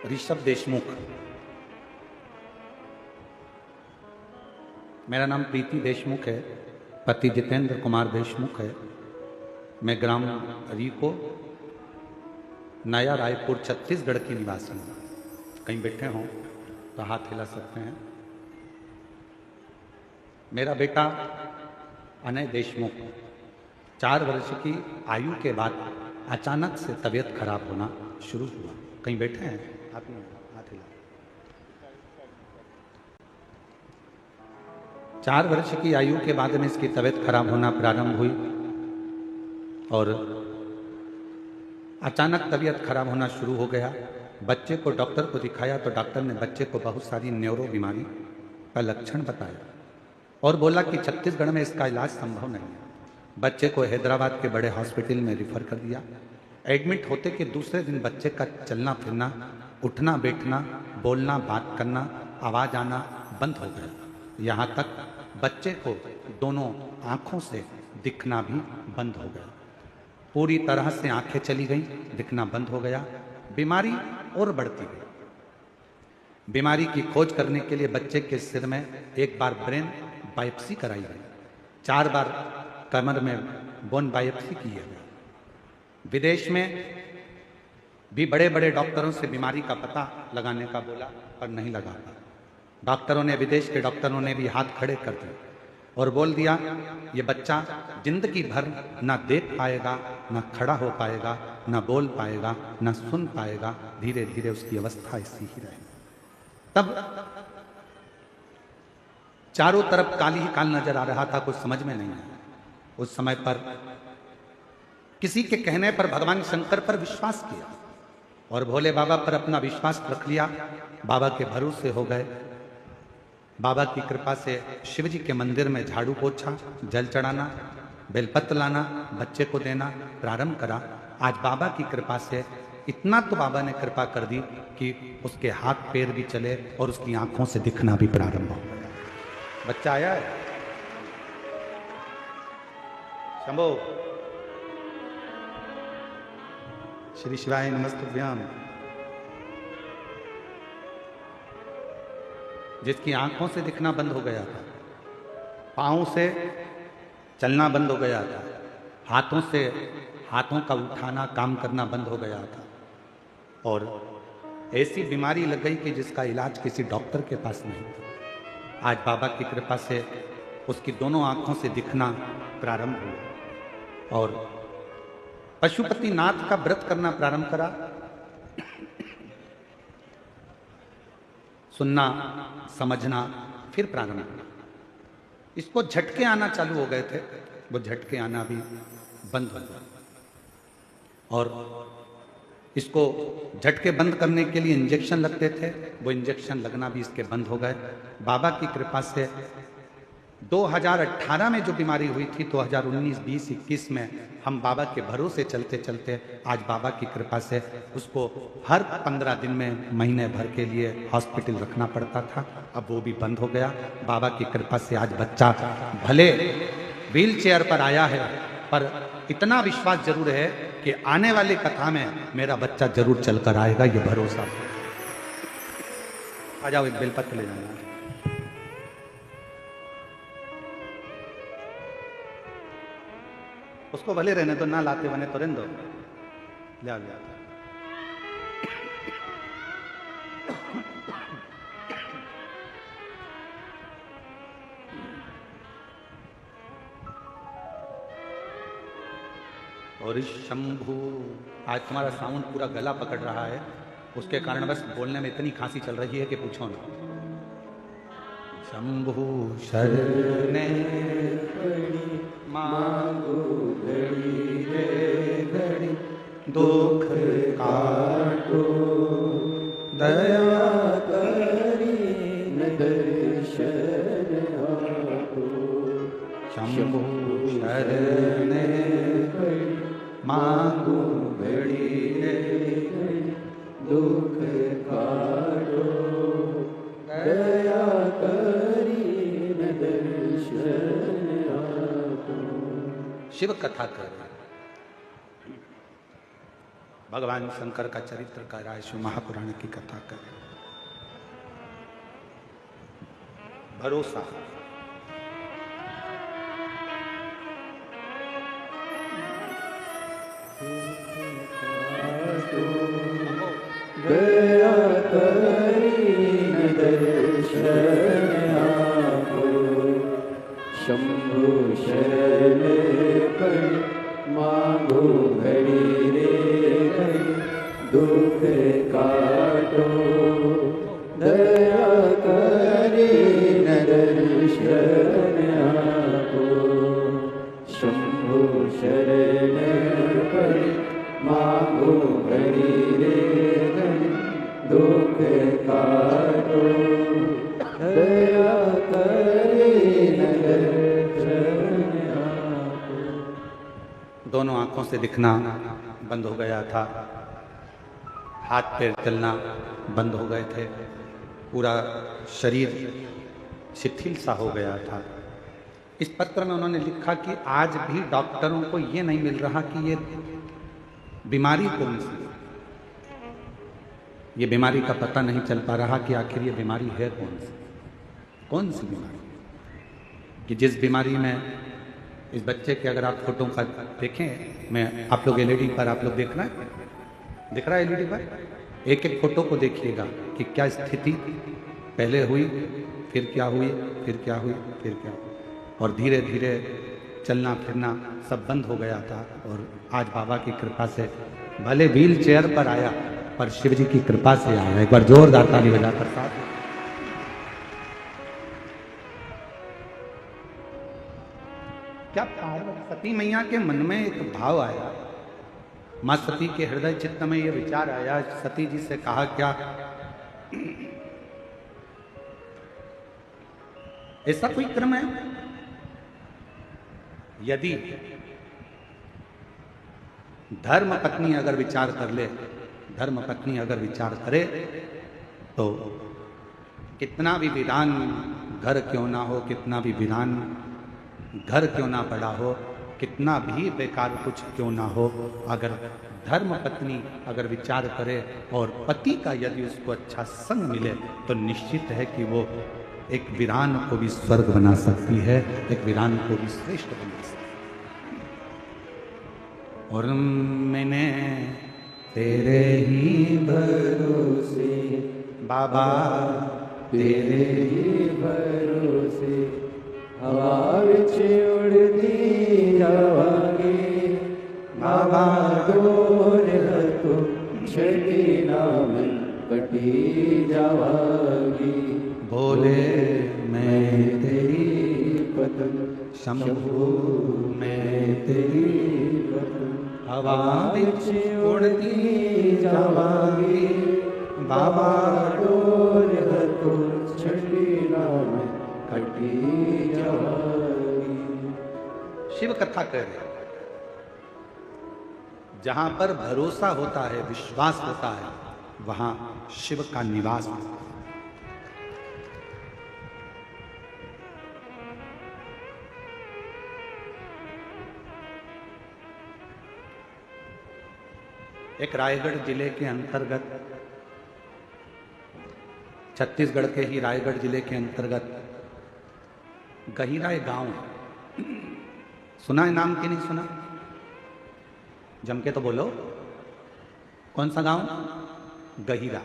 ऋषभ देशमुख। मेरा नाम प्रीति देशमुख है, पति जितेंद्र कुमार देशमुख है। मैं ग्राम रीको, नया रायपुर, छत्तीसगढ़ की निवासी हूँ। कहीं बैठे हों तो हाथ हिला सकते हैं। मेरा बेटा अनय देशमुख 4 वर्ष की आयु के बाद अचानक से तबीयत खराब होना शुरू हुआ। कहीं बैठे हैं? हाथ हिला। 4 वर्ष की आयु के बाद में इसकी तबीयत खराब होना प्रारंभ हुई और अचानक तबीयत खराब होना शुरू हो गया। बच्चे को डॉक्टर को दिखाया तो डॉक्टर ने बच्चे को बहुत सारी न्यूरो बीमारी का लक्षण बताया और बोला कि छत्तीसगढ़ में इसका इलाज संभव नहीं है। बच्चे को हैदराबाद के बड़े हॉस्पिटल में रिफर कर दिया। एडमिट होते के दूसरे दिन बच्चे का चलना फिरना, उठना बैठना, बोलना बात करना, आवाज़ आना बंद हो गया। यहाँ तक बच्चे को दोनों आँखों से दिखना भी बंद हो गया। पूरी तरह से आंखें चली गई, दिखना बंद हो गया। बीमारी और बढ़ती गई। बीमारी की खोज करने के लिए बच्चे के सिर में एक बार ब्रेन बायोप्सी कराई गई, 4 बार कमर में बोन बायोप्सी की गई। विदेश में भी बड़े बड़े डॉक्टरों से बीमारी का पता लगाने का बोला पर नहीं लगा पाया। डॉक्टरों ने, विदेश के डॉक्टरों ने भी हाथ खड़े कर दिए और बोल दिया ये बच्चा जिंदगी भर ना देख पाएगा, ना खड़ा हो पाएगा, ना बोल पाएगा, ना सुन पाएगा। धीरे धीरे उसकी अवस्था ऐसी ही रहेगी। तब चारों तरफ काली ही काल नजर आ रहा था, कुछ समझ में नहीं आया। उस समय पर किसी के कहने पर भगवान शंकर पर विश्वास किया और भोले बाबा पर अपना विश्वास रख लिया। बाबा के भरोसे हो गए। बाबा की कृपा से शिव जी के मंदिर में झाड़ू पोछा, जल चढ़ाना, बेलपत्र लाना, बच्चे को देना प्रारंभ करा। आज बाबा की कृपा से इतना तो बाबा ने कृपा कर दी कि उसके हाथ पैर भी चले और उसकी आंखों से दिखना भी प्रारंभ हो गया। बच्चा आया है। शंभो श्री शिवाय नमस्तुभ्याम। जिसकी आंखों से दिखना बंद हो गया था, पांव से चलना बंद हो गया था, हाथों का उठाना काम करना बंद हो गया था, और ऐसी बीमारी लग गई कि जिसका इलाज किसी डॉक्टर के पास नहीं था। आज बाबा की कृपा से उसकी दोनों आंखों से दिखना प्रारंभ हुआ और पशुपति नाथ का व्रत करना प्रारंभ करा। सुनना, समझना फिर प्रारंभ हुआ। इसको झटके आना चालू हो गए थे, वो झटके आना भी बंद हो गया और इसको झटके बंद करने के लिए इंजेक्शन लगते थे, वो इंजेक्शन लगना भी इसके बंद हो गए। बाबा की कृपा से 2018 में जो बीमारी हुई थी, 2019, 20, 21 में हम बाबा के भरोसे चलते चलते आज बाबा की कृपा से उसको हर 15 दिन में महीने भर के लिए हॉस्पिटल रखना पड़ता था। अब वो भी बंद हो गया। बाबा की कृपा से आज बच्चा भले व्हील चेयर पर आया है, पर इतना विश्वास जरूर है कि आने वाली कथा में मेरा बच्चा जरूर चलकर आएगा, ये भरोसा। आ जाओ, एक बेलपत्र ले जाना। उसको भले रहने तो, ना लाते बने तो रहने दो। ले आ गया। और शंभु, आज तुम्हारा साउंड पूरा गला पकड़ रहा है, उसके कारण बस बोलने में इतनी खांसी चल रही है कि पूछो ना। शंभु शरणे मांगो घड़ी रे घड़ी, दुख काटो दया करी न दर्शन आपो। शंभु शरणे मांगो घड़ी रे दुख काटो दया करी न दर्शन आपो। शिव कथा कर, भगवान शंकर का चरित्र का राय शिव महापुराण की कथा कर। भरोसा, दया करी न दर्शन आपो। शंभु शरण पड़ मांगो घड़ी रे घड़ी, दुख काटो दया करी न दर्शन आपो। शंभु शरण पड़ मांगो घड़ी रे घड़ी, दुख काटो दया करी न दर्शन आपो। दोनों आंखों से दिखना बंद हो गया था, हाथ पैर चलना बंद हो गए थे, पूरा शरीर शिथिल सा हो गया था। इस पत्र में उन्होंने लिखा कि आज भी डॉक्टरों को ये नहीं मिल रहा कि ये बीमारी कौन सी है, ये बीमारी का पता नहीं चल पा रहा कि आखिर ये बीमारी है कौन सी बीमारी, कि जिस बीमारी में इस बच्चे के अगर आप फोटो का देखें, मैं आप लोग एलईडी पर आप लोग देखना है, दिख रहा है एलईडी पर, एक एक फोटो को देखिएगा कि क्या स्थिति पहले हुई, फिर क्या हुई, फिर क्या हुई, फिर क्या हुई, और धीरे धीरे चलना फिरना सब बंद हो गया था। और आज बाबा की कृपा से भले व्हील चेयर पर आया, पर शिव जी की कृपा से आया। एक बार जोरदार ताली बजाकर साथ। क्या पार्वती मैया के मन में एक भाव आया, मां सती के हृदय चित्त में यह विचार आया, सती जी से कहा क्या ऐसा कोई क्रम है? यदि धर्म पत्नी अगर विचार कर ले, धर्म पत्नी अगर विचार करे, तो कितना भी विधान घर क्यों ना हो, कितना भी विधान घर क्यों ना पड़ा हो, कितना भी बेकार कुछ क्यों ना हो, अगर धर्म पत्नी अगर विचार करे और पति का यदि उसको अच्छा संग मिले, तो निश्चित है कि वो एक वीरान को भी स्वर्ग बना सकती है, एक वीरान को भी श्रेष्ठ बना सकती है। और मैंने तेरे ही भरोसे बाबा, तेरे ही भरोसे हवा विच उड़ती जावांगी, बाबा डोर हथो छड़ी नाम कटी जावांगी। बोले मैं तेरी पतंग शंभू, मैं तेरी पतंग हवा विच उड़ती जावांगी, बाबा डोर हथो छड़ी नाम कटी जावांगी। शिव कथा कह रहे, जहां पर भरोसा होता है, विश्वास होता है, वहां शिव का निवास होता है। एक रायगढ़ जिले के अंतर्गत, छत्तीसगढ़ के ही रायगढ़ जिले के अंतर्गत गहिरा एक गांव है। सुना है नाम कि नहीं सुना? जम के तो बोलो, कौन सा गांव? गहिरा।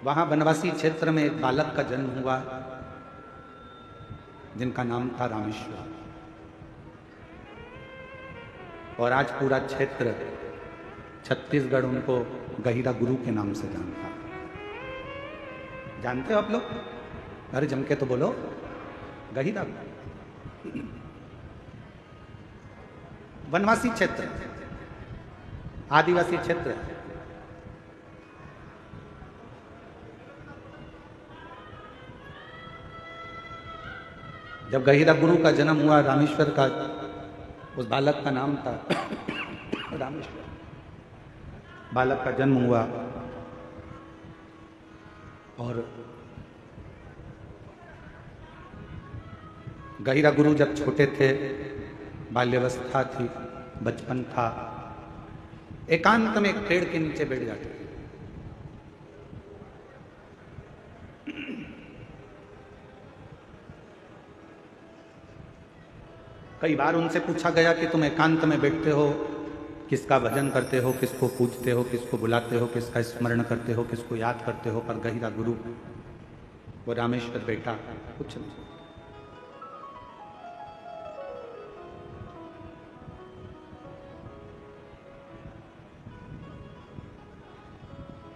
वहां वनवासी क्षेत्र में एक बालक का जन्म हुआ, जिनका नाम था रामेश्वर। और आज पूरा क्षेत्र छत्तीसगढ़ उनको गहिरा गुरु के नाम से जानता। जानते हो आप लोग? अरे जम के तो बोलो, गहिरा। वनवासी क्षेत्र, आदिवासी क्षेत्र। जब गहिरा गुरु का जन्म हुआ, रामेश्वर का, उस बालक का नाम था रामेश्वर। बालक का जन्म हुआ और गहिरा गुरु जब छोटे थे, बाल्यावस्था थी, बचपन था, एकांत में एक पेड़ के नीचे बैठ जाते। कई बार उनसे पूछा गया कि तुम एकांत में बैठते हो, किसका भजन करते हो, किसको पूजते हो, किसको बुलाते हो, किसका स्मरण करते हो, किसको याद करते हो? पर गहिरा गुरु, वो रामेश्वर बेटा, कुछ नहीं।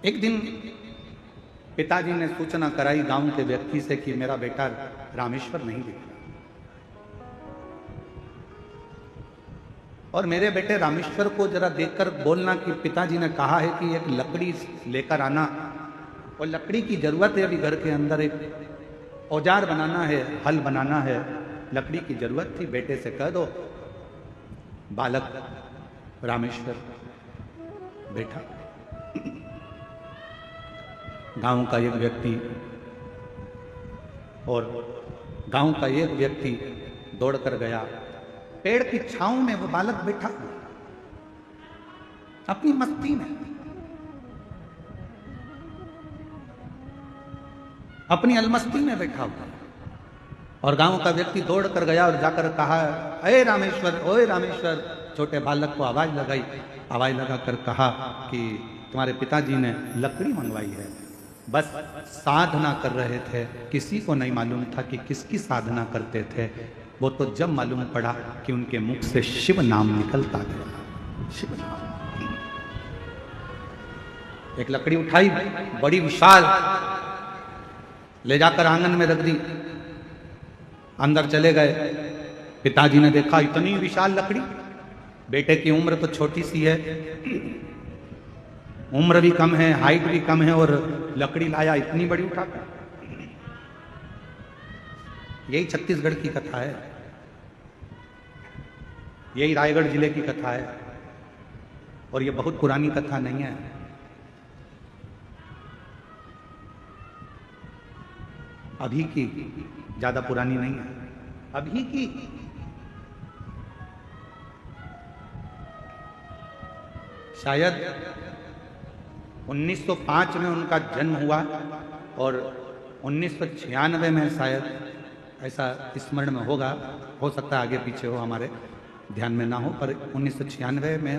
एक दिन पिताजी ने सूचना कराई गांव के व्यक्ति से कि मेरा बेटा रामेश्वर नहीं दिख रहा, और मेरे बेटे रामेश्वर को जरा देखकर बोलना कि पिताजी ने कहा है कि एक लकड़ी लेकर आना, और लकड़ी की जरूरत है, अभी घर के अंदर एक औजार बनाना है, हल बनाना है, लकड़ी की जरूरत थी, बेटे से कह दो। बालक रामेश्वर बैठा। गांव का एक व्यक्ति और गांव का एक व्यक्ति दौड़कर गया। पेड़ की छांव में वो बालक बैठा अपनी मस्ती में, अपनी अलमस्ती में बैठा हुआ। और गांव का व्यक्ति दौड़ कर गया और जाकर कहा, अरे रामेश्वर, ओए रामेश्वर। छोटे बालक को आवाज लगाई, आवाज लगाकर कहा कि तुम्हारे पिताजी ने लकड़ी मंगवाई है। बस साधना कर रहे थे, किसी को नहीं मालूम था कि किसकी साधना करते थे। वो तो जब मालूम पड़ा कि उनके मुख से शिव नाम निकलता गया। शिव नाम। एक लकड़ी उठाई, बड़ी विशाल, ले जाकर आंगन में रख दी। अंदर चले गए। पिताजी ने देखा इतनी विशाल लकड़ी, बेटे की उम्र तो छोटी सी है, उम्र भी कम है, हाइट भी कम है, और लकड़ी लाया इतनी बड़ी उठाकर। यही छत्तीसगढ़ की कथा है, यही रायगढ़ जिले की कथा है, और ये बहुत पुरानी कथा नहीं है। अभी की, ज्यादा पुरानी नहीं है, अभी की। शायद 1905 में उनका जन्म हुआ और 1996 में शायद, ऐसा स्मरण में होगा, हो सकता है आगे पीछे हो, हमारे ध्यान में ना हो, पर 1996 में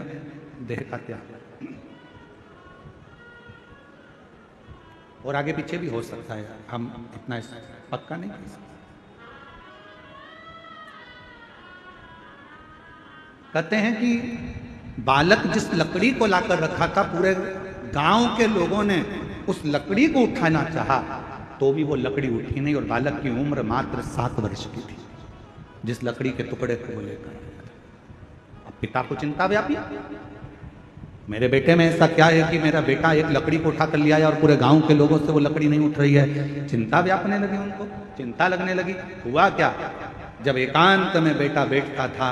देह का त्याग, और आगे पीछे भी हो सकता है, हम इतना पक्का नहीं कह सकते। कहते हैं कि बालक जिस लकड़ी को लाकर रखा था, पूरे गांव के लोगों ने उस लकड़ी को उठाना चाहा तो भी वो लकड़ी उठी नहीं, और बालक की उम्र मात्र 7 वर्ष की थी जिस लकड़ी के टुकड़े को वो लेकर। अब पिता को चिंता व्यापी, मेरे बेटे में ऐसा क्या है कि मेरा बेटा एक लकड़ी को उठा कर लिया है और पूरे गांव के लोगों से वो लकड़ी नहीं उठ रही है। चिंता व्यापने लगी उनको, चिंता लगने लगी। हुआ क्या, जब एकांत में बेटा बैठता था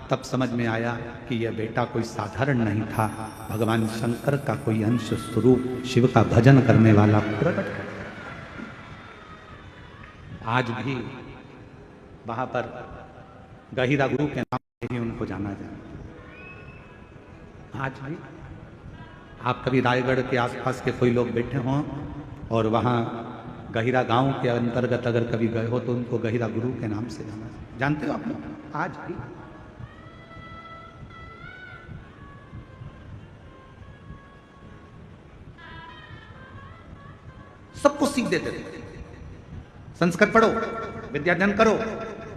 तब समझ में आया कि यह बेटा कोई साधारण नहीं था, भगवान शंकर का कोई अंश स्वरूप, शिव का भजन करने वाला प्रकट है। आज भी वहां पर गहिरा गुरु के नाम से ही उनको जाना जाए। आज भी आप कभी रायगढ़ के आसपास के कोई लोग बैठे हों और वहाँ गहिरा गांव के अंतर्गत अगर कभी गए हो तो उनको गहिरा गुरु के नाम से जाना, जानते हो आप लोग? आज भी सबको सीख देते थे, संस्कृत पढ़ो, विद्याध्ययन करो,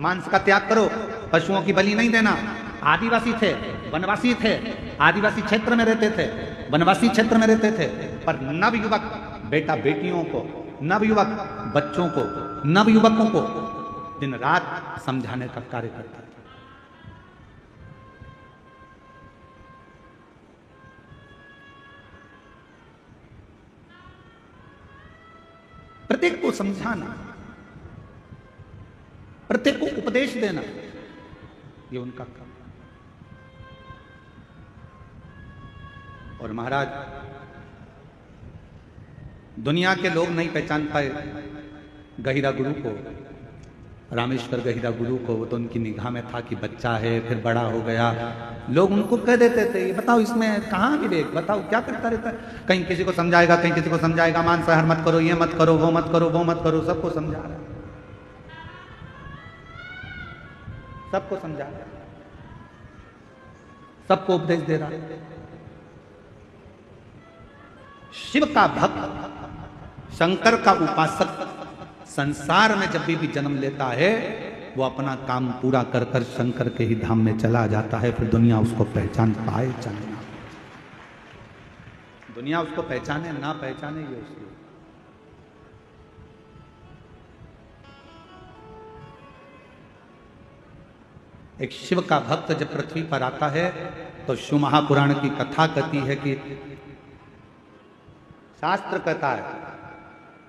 मांस का त्याग करो, पशुओं की बलि नहीं देना। आदिवासी थे, वनवासी थे, आदिवासी क्षेत्र में रहते थे, वनवासी क्षेत्र में रहते थे, पर नवयुवक बेटा बेटियों को, नवयुवक बच्चों को, नवयुवकों को दिन रात समझाने का कार्य करता था। प्रत्येक को समझाना, प्रत्येक को उपदेश देना, ये उनका काम। और महाराज, दुनिया के लोग नहीं पहचान पाए गहिरा गुरु को, रामेश्वर गहिरा गुरु को। वो तो उनकी निगाह में था कि बच्चा है, फिर बड़ा हो गया। लोग उनको कह देते थे, बताओ इसमें कहाँ विवेक, बताओ क्या करता रहता है। कहीं किसी को समझाएगा, कहीं किसी को समझाएगा, मांसाहार मत करो, ये मत करो, वो मत करो, वो मत करो, सबको समझा रहा है, सबको समझा रहा है, सबको उपदेश दे रहा है। शिव का भक्त, शंकर का उपासक संसार में जब भी जन्म लेता है वो अपना काम पूरा कर कर शंकर के ही धाम में चला जाता है। फिर दुनिया उसको पहचान पाए चाहे ना, दुनिया उसको पहचाने ना पहचाने, ये उसकी। एक शिव का भक्त जब पृथ्वी पर आता है तो शिव महापुराण की कथा कहती है कि, शास्त्र कहता है,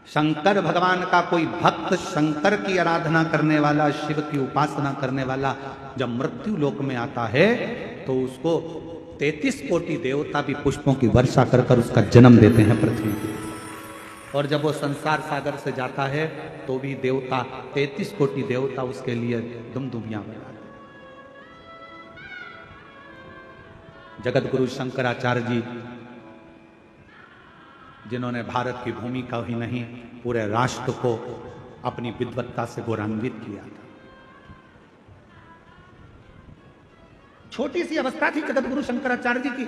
शंकर भगवान का कोई भक्त, शंकर की आराधना करने वाला, शिव की उपासना करने वाला जब मृत्यु लोक में आता है तो उसको 33 कोटि देवता भी पुष्पों की वर्षा कर कर उसका जन्म देते हैं पृथ्वी पर। और जब वो संसार सागर से जाता है तो भी देवता, 33 कोटि देवता उसके लिए दुमदुमियां बजाते। जगत गुरु शंकराचार्य जी, जिन्होंने भारत की भूमि का ही नहीं पूरे राष्ट्र को अपनी विद्वत्ता से गौरवान्वित किया था। छोटी सी अवस्था थी जगत गुरु शंकराचार्य जी की,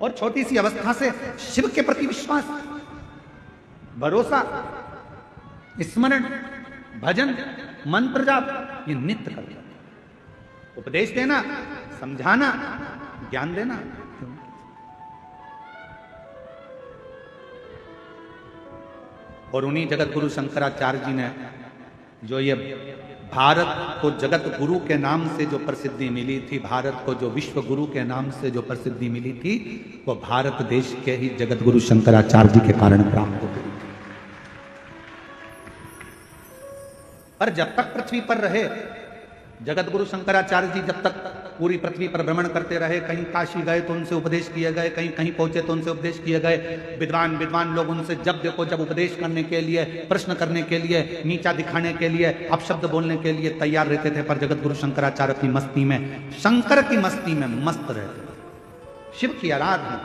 और छोटी सी अवस्था से शिव के प्रति विश्वास, भरोसा, स्मरण, भजन, मंत्र जाप, ये नित्य करते। उपदेश देना, समझाना, ज्ञान देना। और उन्हीं जगत गुरु शंकराचार्य जी ने जो ये भारत को जगत गुरु के नाम से जो प्रसिद्धि मिली थी, भारत को जो विश्व गुरु के नाम से जो प्रसिद्धि मिली थी, वो भारत देश के ही जगत गुरु शंकराचार्य जी के कारण प्राप्त हो गई। पर जब तक पृथ्वी पर रहे, जगत गुरु शंकराचार्य जी जब तक पूरी पृथ्वी पर भ्रमण करते रहे, कहीं काशी गए तो उनसे उपदेश किए गए, कहीं कहीं पहुंचे तो उनसे उपदेश किए गए। विद्वान विद्वान लोग उनसे जब देखो जब उपदेश करने के लिए, प्रश्न करने के लिए, नीचा दिखाने के लिए, अपशब्द बोलने के लिए तैयार रहते थे। पर जगत गुरु शंकराचार्य अपनी मस्ती में, शंकर की मस्ती में मस्त रहते थे, शिव की आराधना।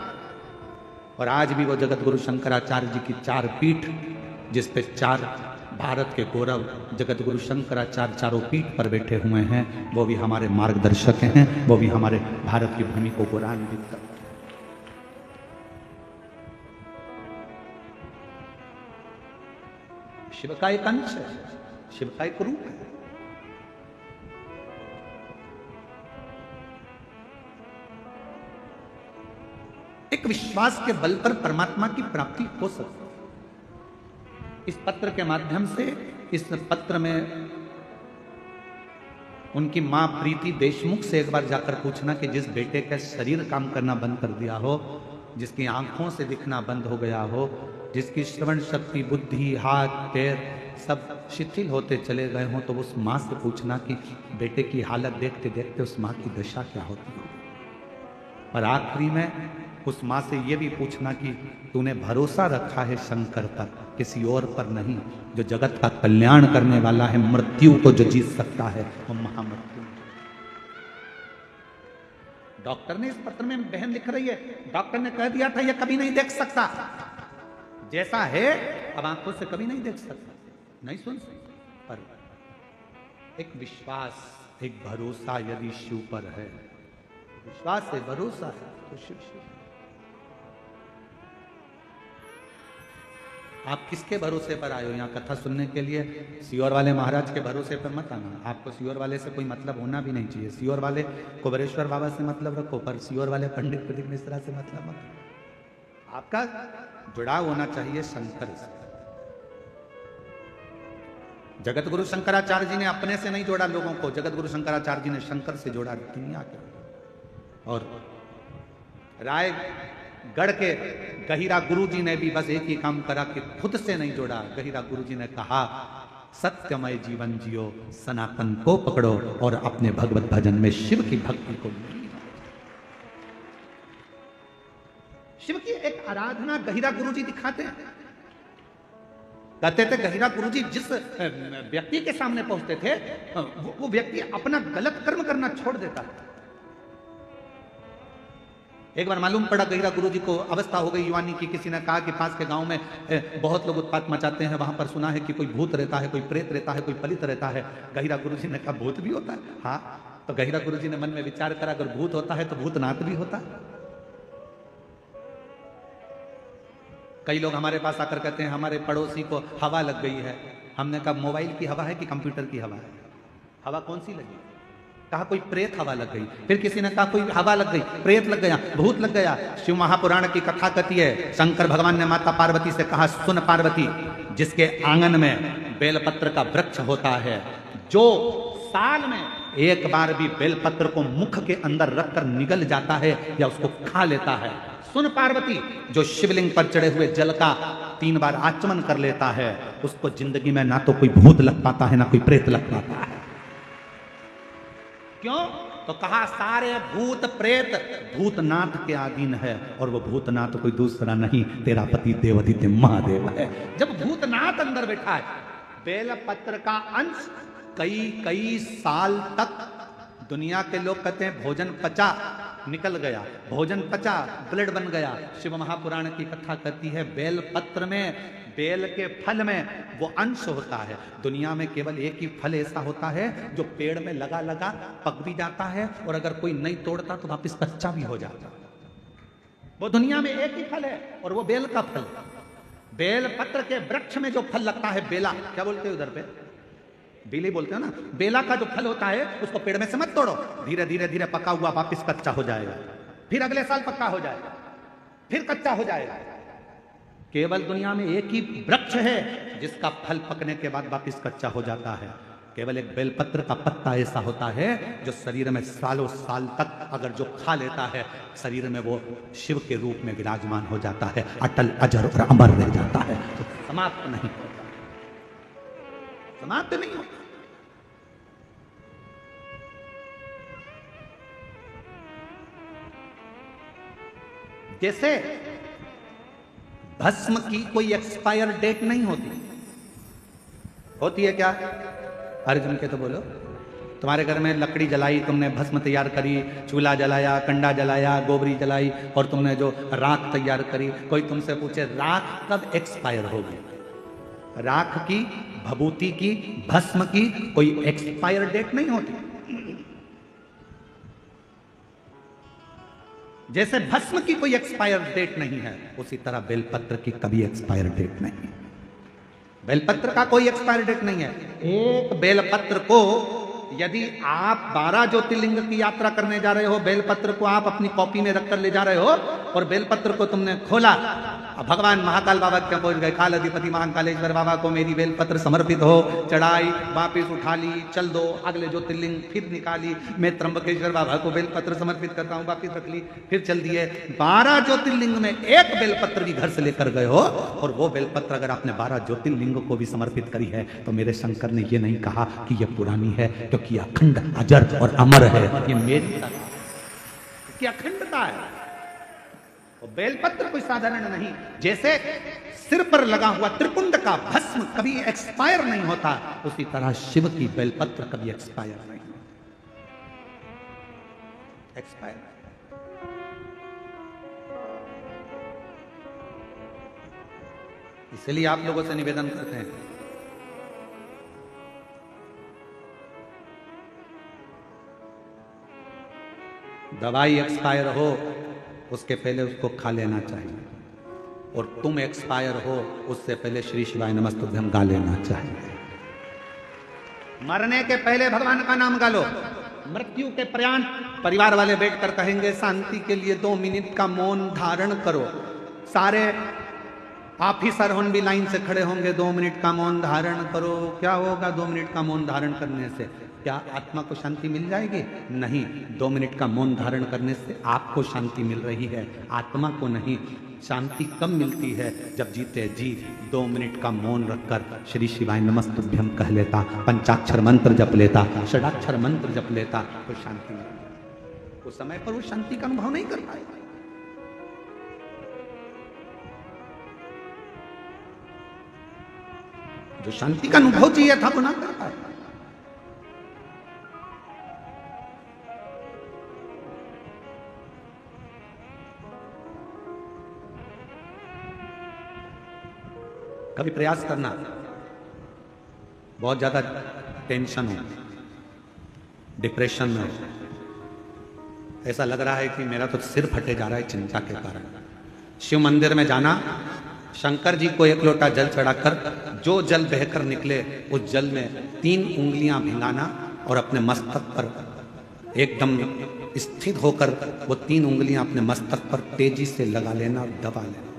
और आज भी वो जगत गुरु शंकराचार्य जी की चार पीठ, जिस पे चार भारत के गौरव जगत गुरु शंकराचार्य चारों पीठ पर बैठे हुए हैं, वो भी हमारे मार्गदर्शक हैं, वो भी हमारे भारत की भूमि को गौरवान्वित करते हैं। शिव का एक अंश है, शिव का एक रूप है। एक विश्वास के बल पर परमात्मा की प्राप्ति हो सकती है। इस पत्र के माध्यम से, इस पत्र में उनकी मां प्रीति देशमुख से एक बार जाकर पूछना कि जिस बेटे का शरीर काम करना बंद कर दिया हो, जिसकी आंखों से दिखना बंद हो गया हो, जिसकी श्रवण शक्ति, बुद्धि, हाथ पैर सब शिथिल होते चले गए हों, तो उस मां से पूछना कि बेटे की हालत देखते देखते उस मां की दशा क्या होती हो। और आखिरी में उस मां से यह भी पूछना कि तूने भरोसा रखा है शंकर पर, किसी और पर नहीं, जो जगत का कल्याण करने वाला है, मृत्यु को जो जीत सकता है, वो महामृत्यु। डॉक्टर ने इस पत्र में, बहन लिख रही है, डॉक्टर ने कह दिया था यह कभी नहीं देख सकता, जैसा है अब आंखों से कभी नहीं देख सकता, नहीं सुन सकता। पर एक विश्वास, एक भरोसा यदि शिव पर है, विश्वास है, भरोसा है, तो शिव। आप किसके भरोसे पर आए हो यहाँ कथा सुनने के लिए? सियोर वाले महाराज के भरोसे पर मत आना। आपको सियोर वाले से कोई मतलब होना भी नहीं चाहिए। सियोर वाले कुबरेश्वर बाबा से मतलब रखो, पर सियोर वाले पंडित प्रदीप मिश्रा से मतलब मत। आपका जुड़ाव होना चाहिए शंकर से। जगत गुरु शंकराचार्य जी ने अपने से नहीं जोड़ा लोगों को, जगत गुरु शंकराचार्य जी ने शंकर से जोड़ा दुनिया के। और रायगढ़ के गहिरा गुरु जी ने भी बस एक ही काम करा कि खुद से नहीं जोड़ा। गहिरा गुरु जी ने कहा सत्यमय जीवन जियो, सनातन को पकड़ो और अपने भगवत भजन में शिव की भक्ति को। शिव की एक आराधना गहिरा गुरु जी दिखाते हैं। कहते थे गहिरा गुरु जी जिस व्यक्ति के सामने पहुंचते थे, वो व्यक्ति अपना गलत कर्म करना छोड़ देता है। एक बार मालूम पड़ा गहिरा गुरु जी को अवस्था हो गई युवानी की, किसी ने कहा कि पास के गांव में बहुत लोग उत्पात मचाते हैं, वहां पर सुना है कि कोई भूत रहता है, कोई प्रेत रहता है, कोई पलित रहता है। गहिरा गुरु जी ने कहा भूत भी होता है? हाँ। तो गहिरा गुरु जी ने मन में विचार करा अगर भूत होता है तो भूतनाथ भी होता है। कई लोग हमारे पास आकर कहते हैं हमारे पड़ोसी को हवा लग गई है। हमने कहा मोबाइल की हवा है कि कंप्यूटर की हवा है? हवा कौन सी लगी? कहा कोई प्रेत हवा लग गई। फिर किसी ने कहा कोई हवा लग गई, प्रेत लग गया, भूत लग गया। शिव महापुराण की कथा कहती है शंकर भगवान ने माता पार्वती से कहा सुन पार्वती, जिसके आंगन में बेलपत्र का वृक्ष होता है, जो साल में एक बार भी बेलपत्र को मुख के अंदर रखकर निगल जाता है या उसको खा लेता है, सुन पार्वती, जो शिवलिंग पर चढ़े हुए जल का 3 बार आचमन कर लेता है, उसको जिंदगी में ना तो कोई भूत लग पाता है ना कोई प्रेत लग पाता है। क्यों? तो कहा सारे भूत प्रेत भूतनाथ के अधीन है, और वो भूतनाथ कोई दूसरा नहीं, तेरा पति देवादित्य महादेव है। जब भूतनाथ अंदर बैठा है, बेलपत्र का अंश कई साल तक दुनिया के लोग कहते हैं भोजन पचा, निकल गया, भोजन पचा, ब्लड बन गया। शिव महापुराण की कथा कहती है बेल पत्र में, बेल के फल में वो अंश होता है। दुनिया में केवल एक ही फल ऐसा होता है जो पेड़ में लगा लगा पक भी जाता है, और अगर कोई नहीं तोड़ता तो वापिस कच्चा भी हो जाता है। वो दुनिया में एक ही फल है और वो बेल का फल। बेल पत्र के वृक्ष में जो फल लगता है, बेला क्या बोलते हैं उधर पे, बेली बोलते हो ना, बेला का जो फल होता है उसको पेड़ में से मत तोड़ो, धीरे धीरे धीरे पका हुआ वापिस कच्चा हो जाएगा, फिर अगले साल पक्का हो जाएगा, फिर कच्चा हो जाएगा। केवल दुनिया में एक ही वृक्ष है जिसका फल पकने के बाद वापिस कच्चा हो जाता है। केवल एक बेलपत्र का पत्ता ऐसा होता है जो शरीर में सालों साल तक अगर जो खा लेता है, शरीर में वो शिव के रूप में विराजमान हो जाता है, अटल अजर और अमर रह जाता है, तो समाप्त नहीं होता, समाप्त नहीं होता। जैसे भस्म की कोई एक्सपायर डेट नहीं होती। होती है क्या? अर्जुन के तो बोलो। तुम्हारे घर में लकड़ी जलाई, तुमने भस्म तैयार करी, चूल्हा जलाया, कंडा जलाया, गोबरी जलाई, और तुमने जो राख तैयार करी, कोई तुमसे पूछे राख कब एक्सपायर होगी? राख की, भभूति की, भस्म की कोई एक्सपायर डेट नहीं होती। जैसे भस्म की कोई एक्सपायर डेट नहीं है, उसी तरह बेलपत्र की कभी एक्सपायर डेट नहीं है। बेलपत्र का कोई एक्सपायर डेट नहीं है। एक बेलपत्र को यदि आप 12 ज्योतिर्लिंग की यात्रा करने जा रहे हो, बेलपत्र को आप अपनी कॉपी में रखकर ले जा रहे हो, और बेलपत्र को तुमने खोला, भगवान महाकाल बाबा क्या पहुंच गए, काल अधिपति महाकालेश्वर बाबा को मेरी बेलपत्र समर्पित हो, चढ़ाई, वापिस उठा ली, चल दो अगले ज्योतिर्लिंग, फिर निकाली, मैं त्र्यंबकेश्वर बाबा को बेलपत्र समर्पित करता हूं, वापिस रख ली, फिर चल दिए। 12 ज्योतिर्लिंग में एक बेलपत्र भी घर से लेकर गए हो, और वो बेलपत्र अगर आपने 12 ज्योतिर्लिंग को भी समर्पित करी है, तो मेरे शंकर ने ये नहीं कहा कि यह पुरानी है, क्योंकि अखंड, अजर और अमर है। ये मेरी की अखंडता है। और बेलपत्र कोई साधारण नहीं। जैसे सिर पर लगा हुआ त्रिपुंड का भस्म कभी एक्सपायर नहीं होता, उसी तरह शिव की बेलपत्र कभी एक्सपायर नहीं एक्सपायर। इसलिए आप लोगों से निवेदन करते हैं, दवाई एक्सपायर हो उसके पहले उसको खा लेना चाहिए, और तुम एक्सपायर हो उससे पहले श्री शिवाय नमस्तुभ्यम गा लेना चाहिए। मरने के पहले भगवान का नाम गा लो। मृत्यु के पर्यंत परिवार वाले बैठकर कहेंगे शांति के लिए 2 मिनट का मौन धारण करो। सारे ऑफिसर होन भी लाइन से खड़े होंगे, 2 मिनट का मौन धारण करो। क्या होगा 2 मिनट का मौन धारण करने से? क्या आत्मा को शांति मिल जाएगी? नहीं। 2 मिनट का मौन धारण करने से आपको शांति मिल रही है, आत्मा को नहीं। शांति कब मिलती है? जब जीते जी 2 मिनट का मौन रखकर श्री शिवाय नमस्तुभ्यम कह लेता, पंचाक्षर मंत्र जप लेता, षडाक्षर मंत्र जप लेता, तो शांति मिलती। उस समय पर वो शांति का अनुभव नहीं कर पाएगा। जो शांति का अनुभव चाहिए था वो ना कर पाए। कभी प्रयास करना, बहुत ज्यादा टेंशन हो, डिप्रेशन में हो, ऐसा लग रहा है कि मेरा तो सिर फटे जा रहा है चिंता के कारण, शिव मंदिर में जाना, शंकर जी को 1 लोटा जल चढ़ाकर जो जल बहकर निकले उस जल में 3 उंगलियां भिंगाना और अपने मस्तक पर एकदम स्थित होकर वो 3 उंगलियां अपने मस्तक पर तेजी से लगा लेना और दबा लेना,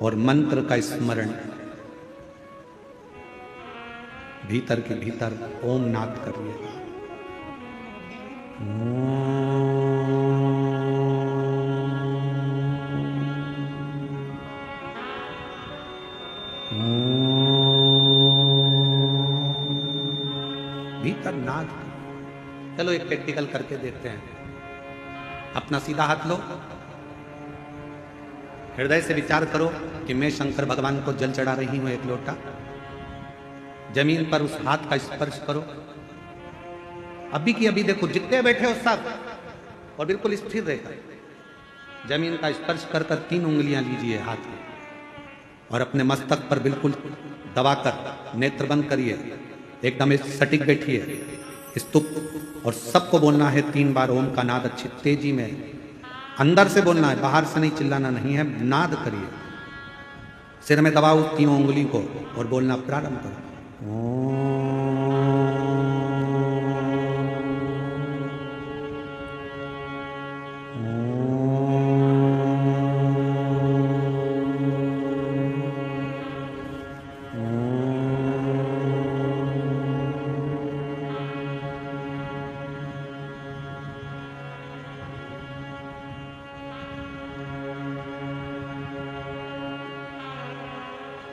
और मंत्र का स्मरण भीतर के भीतर ओम नाद करिए। भीतर नाद। चलो एक प्रैक्टिकल करके देखते हैं। अपना सीधा हाथ लो, हृदय से विचार करो कि मैं शंकर भगवान को जल चढ़ा रही हूं 1 लोटा। जमीन पर उस हाथ का स्पर्श करो। अभी की अभी देखो, जितने बैठे हो सब, और बिल्कुल स्थिर रहकर जमीन का स्पर्श कर 3 उंगलियां लीजिए हाथ में, और अपने मस्तक पर बिल्कुल दबाकर नेत्र बंद करिए, एकदम सटीक बैठिए स्तुप, और सबको बोलना है 3 बार ओम का नाद अच्छी तेजी में, अंदर से बोलना है, बाहर से नहीं, चिल्लाना नहीं है, नाद करिए। सिर में दबाओ 3 उंगली को और बोलना प्रारंभ करो।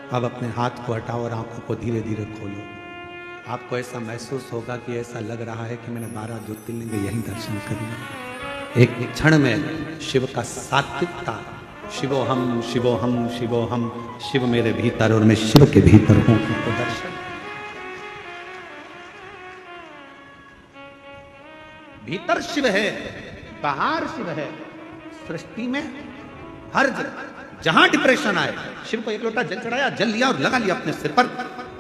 अब अपने हाथ को हटाओ और आंखों को धीरे धीरे खोलो। आपको ऐसा महसूस होगा कि ऐसा लग रहा है कि मैंने 12 ज्योतिर्लिंग यही दर्शन कर लिए। एक क्षण में शिव का सात्विकता शिवोहम शिवोहम शिवोहम, शिव मेरे भीतर और मैं शिव के भीतर हूं। तो दर्शन भीतर शिव है, बाहर शिव है। सृष्टि में हर जगह जहां डिप्रेशन आए, शिव को एक लोटा जल चढ़ाया, जल लिया और लगा लिया अपने सिर पर,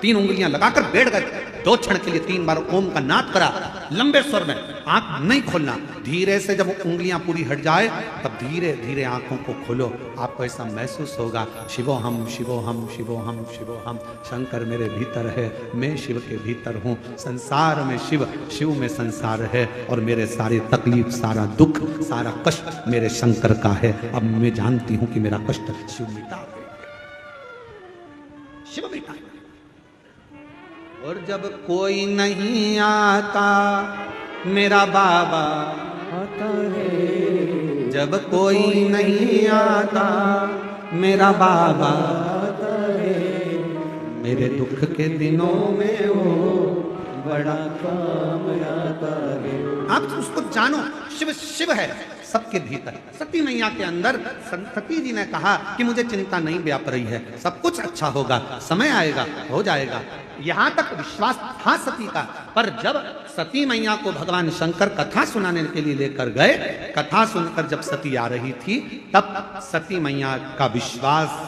3 उंगलियां लगाकर बैठ गए। 2 क्षण के लिए 3 बार ओम का नाद करा, लंबे स्वर में, आंख नहीं खोलना। धीरे से जब उंगलियां पूरी हट जाए तब धीरे धीरे आंखों को खोलो। आपको ऐसा महसूस होगा, शिवोहम शिवोहम शिवोहम शिवोहम, शंकर मेरे भीतर है, मैं शिव के भीतर हूँ। संसार में शिव, शिव में संसार है, और मेरे सारे तकलीफ, सारा दुख, सारा कष्ट मेरे शंकर का है। अब मैं जानती हूँ कि मेरा कष्ट शिव मिटा देंगे, शिव मिटा। और जब कोई नहीं आता मेरा बाबा आता है, जब कोई नहीं आता मेरा बाबा आता है, मेरे दुख के दिनों में वो बड़ा काम आता है। आप उसको जानो, शिव शिव है सबके भीतर। सती मैया के अंदर सती जी ने कहा कि मुझे चिंता नहीं व्याप रही है, सब कुछ अच्छा होगा, समय आएगा, हो जाएगा। यहां तक विश्वास था सती का। पर जब सती मैया को भगवान शंकर कथा सुनाने के लिए लेकर गए, कथा सुनकर जब सती आ रही थी, तब सती मैया का विश्वास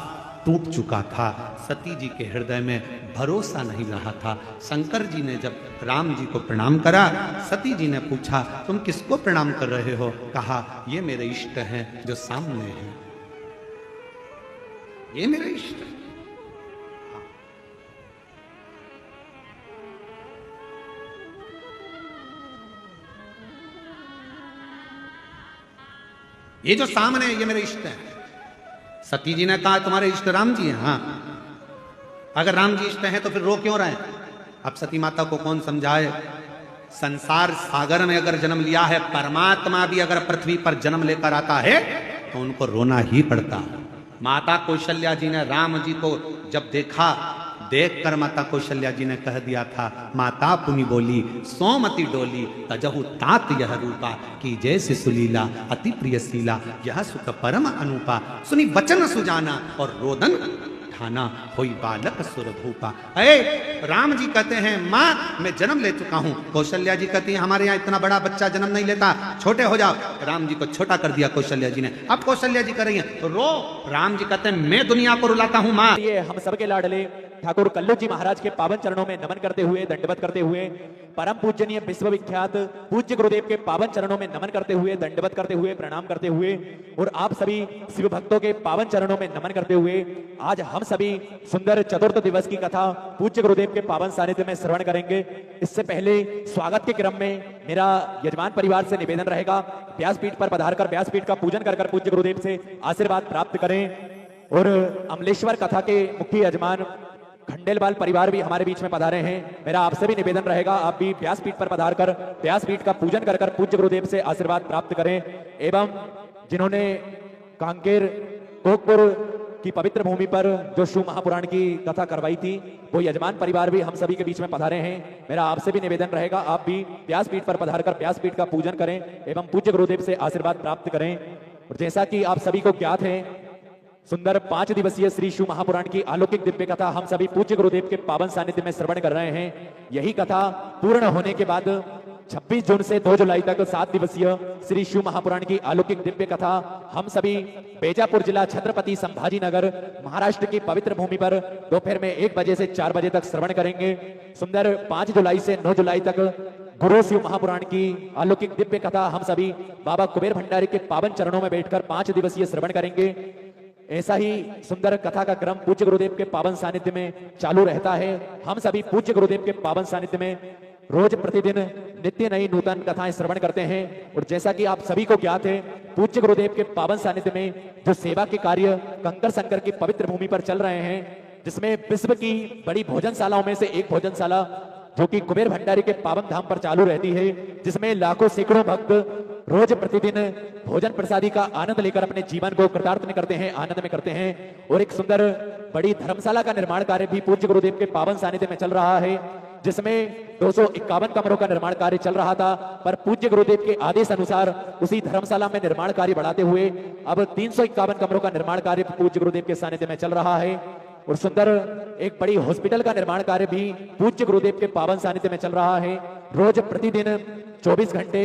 टूट चुका था। सती जी के हृदय में भरोसा नहीं रहा था। शंकर जी ने जब राम जी को प्रणाम करा, सती जी ने पूछा तुम किसको प्रणाम कर रहे हो? कहा ये मेरे इष्ट हैं जो सामने हैं, ये मेरे इष्ट हैं। ये जो सामने है ये मेरे इष्ट हैं। सती जी ने कहा तुम्हारे इष्ट राम जी हैं? हाँ। अगर राम जी इष्ट हैं तो फिर रो क्यों रहे? अब सती माता को कौन समझाए? संसार सागर में अगर जन्म लिया है, परमात्मा भी अगर पृथ्वी पर जन्म लेकर आता है तो उनको रोना ही पड़ता। माता कौशल्या जी ने राम जी को जब देखा, देखकर माता कौशल्या जी ने कह दिया था, माता पुनि बोली सोमति डोली, तजहु तात यह रूपा, की जैसे सुलीला अति प्रियशीला, यह सुख परम अनुपा, सुनी वचन सुजाना और रोदन ठाना, होई बालक सुरभूपा। राम जी कहते हैं माँ मैं जन्म ले चुका हूँ। कौशल्या जी कहती है हमारे यहाँ इतना बड़ा बच्चा जन्म नहीं लेता, छोटे हो जाओ। राम जी को छोटा कर दिया कौशल्या जी ने। अब कौशल्या जी कर रही है तो रो। राम जी कहते हैं मैं दुनिया को रुलाता हूँ माँ। ये हम सबके लाडले ठाकुर कल्लू जी महाराज के पावन चरणों में नमन करते हुए, दंडवत करते हुए, परम पूजनीय विश्वविख्यात पूज्य गुरुदेव के पावन चरणों में नमन करते हुए, दंडवत करते हुए, प्रणाम करते हुए, और आप सभी शिव भक्तों के पावन चरणों में नमन करते हुए आज हम सभी सुंदर चतुर्थ दिवस की कथा पूज्य गुरुदेव के पावन सानिध्य में श्रवण करेंगे। इससे पहले स्वागत के क्रम में मेरा यजमान परिवार से निवेदन रहेगा, व्यासपीठ पर पधारकर व्यासपीठ का पूजन कर पूज्य गुरुदेव से आशीर्वाद प्राप्त करें। और अमलेश्वर कथा के मुख्य यजमान खंडेलवाल परिवार भी हमारे बीच में पधारे हैं। मेरा आपसे भी निवेदन रहेगा, आप भी व्यासपीठ पर पधारकर व्यासपीठ का पूजन कर पूज्य गुरुदेव से आशीर्वाद प्राप्त करें। एवं जिन्होंने कांकेर कोकपुर की पवित्र भूमि पर जो शिव महापुराण की कथा करवाई थी, वो यजमान परिवार भी हम सभी के बीच में पधारे हैं। मेरा आपसे भी निवेदन रहेगा, आप भी व्यासपीठ पर पधारकर व्यासपीठ का पूजन करें एवं पूज्य गुरुदेव से आशीर्वाद प्राप्त करें। और जैसा कि आप सभी को ज्ञात है, सुंदर 5 दिवसीय श्री शिव महापुराण की अलौकिक दिव्य कथा हम सभी पूज्य गुरुदेव के पावन सानिध्य में श्रवण कर रहे हैं। यही कथा पूर्ण होने के बाद 26 जून से 2 जुलाई तक 7 दिवसीय श्री शिव महापुराण की अलौकिक दिव्य कथा हम सभी बेजापुर जिला छत्रपति संभाजी नगर महाराष्ट्र की पवित्र भूमि पर दोपहर में 1 बजे से 4 बजे तक श्रवण करेंगे। सुंदर 5 जुलाई से 9 जुलाई तक गुरु शिव महापुराण की अलौकिक दिव्य कथा हम सभी बाबा कुबेर भंडारी के पावन चरणों में बैठकर 5 दिवसीय श्रवण करेंगे। ऐसा ही सुंदर कथा का क्रम पूज्य गुरुदेव के पावन सानिध्य में चालू रहता है। हम सभी पूज्य गुरुदेव के पावन सानिध्य में रोज प्रतिदिन नित्य नई नूतन कथाएं श्रवण करते हैं। और जैसा कि आप सभी को ज्ञात है, पूज्य गुरुदेव के पावन सानिध्य में जो सेवा के कार्य कंकर संकर की पवित्र भूमि पर चल रहे हैं, जिसमें विश्व की बड़ी भोजनशालाओं में से एक भोजनशाला जो कि कुबेर भंडारी के पावन धाम पर चालू रहती है, जिसमें लाखों सैकड़ों भक्त रोज प्रतिदिन भोजन प्रसादी का आनंद लेकर अपने जीवन को कृतार्थ में करते हैं, आनंद में करते हैं। और एक सुंदर बड़ी धर्मशाला का निर्माण कार्य भी पूज्य गुरुदेव के पावन सानिध्य में चल रहा है। जिसमें 251 कमरों का निर्माण कार्य चल रहा था, पर पूज्य गुरुदेव के आदेश अनुसार उसी धर्मशाला में निर्माण कार्य बढ़ाते हुए अब 351 कमरों का निर्माण कार्य पूज्य गुरुदेव के सानिध्य में चल रहा है। और सुंदर एक बड़ी हॉस्पिटल का निर्माण कार्य भी पूज्य गुरुदेव के पावन सानिध्य में चल रहा है। रोज प्रतिदिन 24 घंटे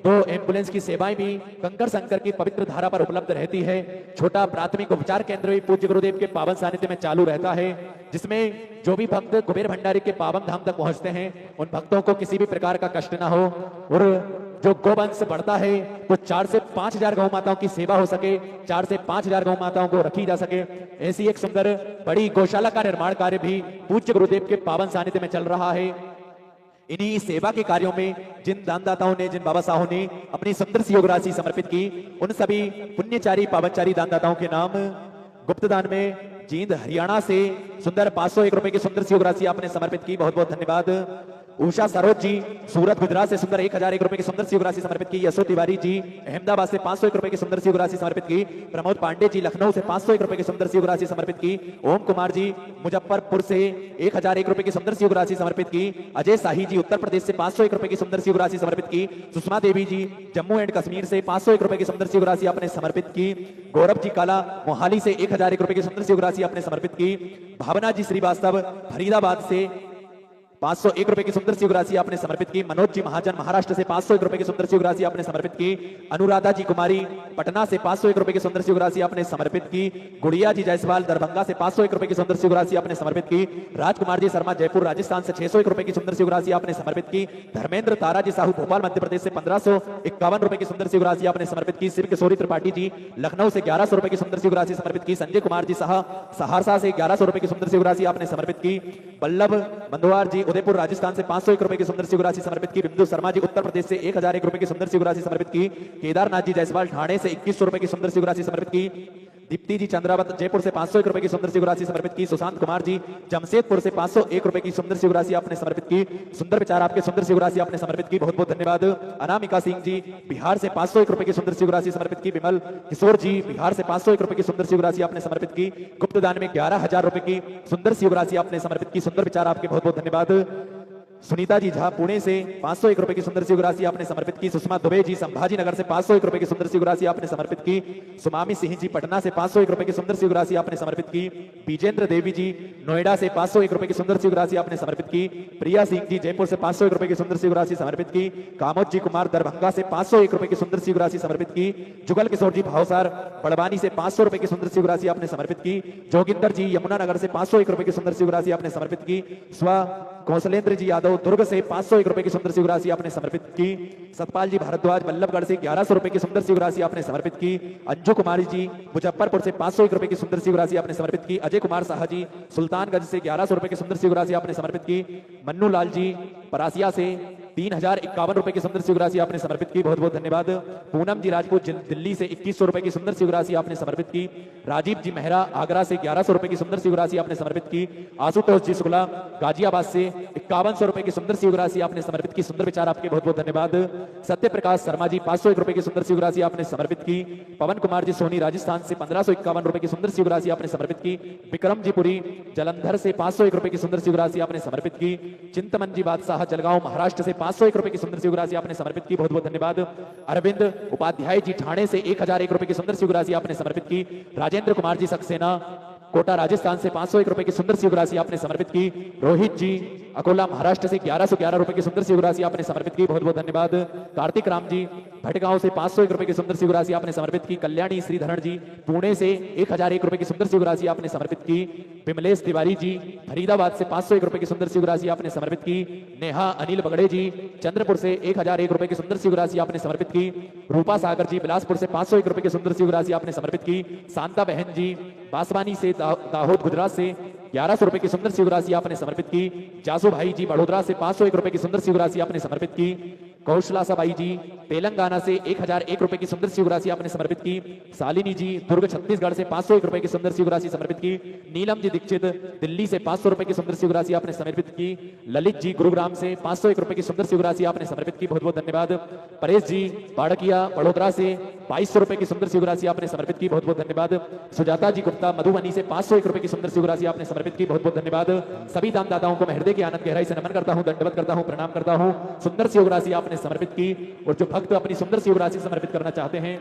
2 एम्बुलेंस की सेवाएं भी कंकर संकर की पवित्र धारा पर उपलब्ध रहती है। छोटा प्राथमिक उपचार केंद्र भी पूज्य गुरुदेव के पावन सानिध्य में चालू रहता है, जिसमें जो भी भक्त कुबेर भंडारी के पावन धाम तक पहुंचते हैं उन भक्तों को किसी भी प्रकार का कष्ट ना हो। और जो गोवंश बढ़ता है तो 4 से 5 हजार गौ माताओं की सेवा हो सके, 4 से 5 हजार गौ माताओं को रखी जा सके, ऐसी एक सुंदर बड़ी गौशाला का निर्माण कार्य भी पूज्य गुरुदेव के पावन सानिध्य में चल रहा है। इन्हीं सेवा के कार्यों में जिन दानदाताओं ने, जिन बाबा साहों ने अपनी सुंदर सी योग राशि समर्पित की, उन सभी पुण्यचारी पावनचारी दानदाताओं के नाम गुप्त दान में जींद हरियाणा से सुंदर 501 रुपए की सुंदर सी योग राशि आपने समर्पित की, बहुत बहुत धन्यवाद। उषा सरोज जी सूरत गुजरात से सुंदर 1001 रुपए की सुंदर सी योग राशि समर्पित की। यशो तिवारी जी अहमदाबाद से 501 रुपए की सुंदर सी योग राशि समर्पित की। प्रमोद पांडे जी लखनऊ से 501 रुपए की सुंदर सी योग राशि समर्पित की। ओम कुमार जी मुजफ्फरपुर से 1001 रुपए की सुंदर सी योग राशि समर्पित की। अजय शाही जी उत्तर प्रदेश से 501 रुपए की सुंदर सी योग राशि समर्पित की। सुषमा देवी जी जम्मू एंड कश्मीर से 501 रुपए की सुंदर सी योग राशि आपने समर्पित की। गौरव जी काला मोहाली से 1001 रुपए की सुंदर सी योग राशि आपने समर्पित की। भावना जी श्रीवास्तव फरीदाबाद से 501 रुपए की सुंदर सी योग राशि आपने समर्पित की। मनोज जी महाजन महाराष्ट्र से 501 रुपए की सुंदर सी योग राशि आपने समर्पित की। अनुराधा जी कुमारी पटना से 501 रुपए की सुंदर सी योग राशि आपने समर्पित की। गुड़िया जी जायसवाल दरभंगा से 501 रुपए की सुंदर सी योग राशि आपने समर्पित की। राजकुमार जी शर्मा जयपुर राजस्थान से 601 रुपए की सुंदर सी योग राशि आपने समर्पित की। धर्मेंद्र तारा जी साहू भोपाल मध्य प्रदेश से 1551 रुपए की सुंदर सी योग राशि आपने समर्पित की। शिव किशोरी त्रिपाठी जी लखनऊ से 1100 रुपए की सुंदर सी योग राशि समर्पित की। संजय कुमार जी शाह सहरसा से 1100 रुपए की सुंदर सी योग राशि आपने समर्पित की। वल्लभ मंदवार जी उदयपुर राजस्थान से 501 रुपए की सुंदर सी योग राशि समर्पित की। बिंदु शर्मा जी उत्तर प्रदेश से 1001 रुपए की सुंदर सी योग राशि समर्पित की। केदारनाथ जी जायसवाल ठाणे से 2100 रुपए की सुंदर सी योग राशि समर्पित की। दीप्ति जी चंद्रावत जयपुर से 501 रुपए की सुंदर सी योग राशि समर्पित की। सुशांत कुमार जी जमशेदपुर से 501 रुपए की सुंदर सी योग राशि आपने समर्पित की। सुंदर विचार आपके सुंदर सी योग राशि आपने समर्पित की, बहुत बहुत धन्यवाद। अनामिका सिंह जी बिहार से 501 रुपए की सुंदर सी योग राशि समर्पित की। विमल किशोर जी बिहार से 501 रुपए की सुंदर सी योग राशि आपने समर्पित की। गुप्त दान में 11,000 रुपए की सुंदर सी योग राशि आपने समर्पित की। सुंदर विचार आपके बहुत बहुत धन्यवाद। सुनीता जी झा पुणे से 501 रुपए की सुंदर सी योग राशि आपने समर्पित की। सुषमा दुबे जी संभाजी नगर से 501 रुपए की सुंदर सी योग राशि आपने समर्पित की। सुमामी सिंह जी पटना से 501 रुपए की सुंदर सी योग राशि आपने समर्पित की। विजेंद्र देवी जी नोएडा से 501 रुपए की सुंदर सी योग राशि आपने समर्पित की। प्रिया सिंह जी जयपुर से 501 रुपए की सुंदर सी योग राशि समर्पित की। कामोद जी कुमार दरभंगा से 501 रुपए की सुंदर सी योग राशि समर्पित की। जुगल किशोर जी भावसार बड़वानी से 500 रुपए की सुंदर सी योग राशि आपने समर्पित की। जोगिंदर जी यमुनानगर से 501 रुपए की सुंदर सी योग राशि आपने समर्पित की। स्व कौशलेंद्र जी यादव दुर्ग से 501 रुपए की सुंदर सी योग राशि आपने समर्पित की। सतपाल जी भारद्वाज बल्लभगढ़ से 1100 रुपए की सुंदर सी योग राशि आपने समर्पित की। अंजू कुमारी जी मुजफ्फरपुर से 501 रुपए की सुंदर सी योग राशि आपने समर्पित की। अजय कुमार शाह जी सुल्तानगंज से 1100 रुपए की सुंदर सी योग राशि आपने समर्पित की। मन्नू लाल जी परासिया से 3051 रुपए की सुंदर सी योग राशि आपने समर्पित की, बहुत बहुत धन्यवाद। पूनम जी राजपूत दिल्ली से 2100 रुपए की सुंदर सी योग राशि आपने समर्पित की। राजीव जी मेहरा आगरा से 1100 रुपए की सुंदर सी योग राशि आपने समर्पित की। आशुतोष जी शुक्ला गाजियाबाद से 5100 रुपए की सुंदर सी योग राशि आपने समर्पित की। सुंदर विचार आपके बहुत बहुत धन्यवाद। सत्य प्रकाश शर्मा जी 501 रुपए की सुंदर सी योग राशि आपने समर्पित की। पवन कुमार जी सोनी राजस्थान से 1551 रुपए की सुंदर सी योग राशि आपने समर्पित की। विक्रम जी पुरी जलंधर से 501 रुपए की सुंदर सी योग राशि आपने समर्पित की। चिंतमन जी बादशाह जलगांव महाराष्ट्र से 501 रुपए की सुंदर सी योग राशि आपने समर्पित की, बहुत बहुत धन्यवाद। अरविंद उपाध्याय जी ठाणे से 1001 रुपए की सुंदर सी योग राशि आपने समर्पित की। राजेंद्र कुमार जी सक्सेना कोटा राजस्थान से 501 रुपए की सुंदर सी योग राशि आपने समर्पित की। रोहित जी अकोला महाराष्ट्र से 1111 रुपए की सुंदर सी योग राशि आपने समर्पित की, बहुत बहुत धन्यवाद। कार्तिक राम जी भटगांव से 501 रुपए की सुंदर सी योग राशि आपने समर्पित की। कल्याणी श्रीधरण जी पुणे से 1001 रुपए की सुंदर सी योग राशि आपने समर्पित की। विमलेश तिवारी जी फरीदाबाद से 501 रुपए की सुंदर सी योग राशि आपने समर्पित की। नेहा अनिल बगड़े जी चंद्रपुर से 1001 रुपए की सुंदर सी योग राशि आपने समर्पित की। रूपा सागर जी बिलासपुर से 501 रुपए की सुंदर सी योग राशि आपने समर्पित की। शांता बहन जी बांसवानी से दाहोद गुजरात से 1100 रुपए की सुंदर सी योग राशि आपने समर्पित की। जासू भाई जी बड़ोदरा से 501 रुपए की सुंदर सी योग राशि आपने समर्पित की। कौशला साबाई जी तेलंगाना से 1001 रुपए की सुंदर सी राशि आपने समर्पित की। शालिनी जी दुर्ग छत्तीसगढ़ से 501 रुपए की सुंदर सी राशि समर्पित की। नीलम जी दीक्षित दिल्ली से 500 रुपए की सुंदर सी राशि आपने समर्पित की। ललित जी गुरुग्राम से 501 रुपए की सुंदर सी राशि आपने समर्पित की, बहुत बहुत धन्यवाद। परेश जी बाड़किया बड़ोदरा से 2200 रुपए की सुंदर सी राशि आपने समर्पित की, बहुत बहुत धन्यवाद। सुजाता जी गुप्ता मधुबनी से 501 रुपए की सुंदर सी राशि आपने समर्पित की, बहुत बहुत धन्यवाद। सभी दानदाताओं को मैं हृदय के आनंद गहराई से नमन करता हूं, दंडवत करता हूं, प्रणाम करता हूं। सुंदर सी राशि आपने समर्पित की। और जो भक्त अपनी सुंदर सी राशि समर्पित करना चाहते हैं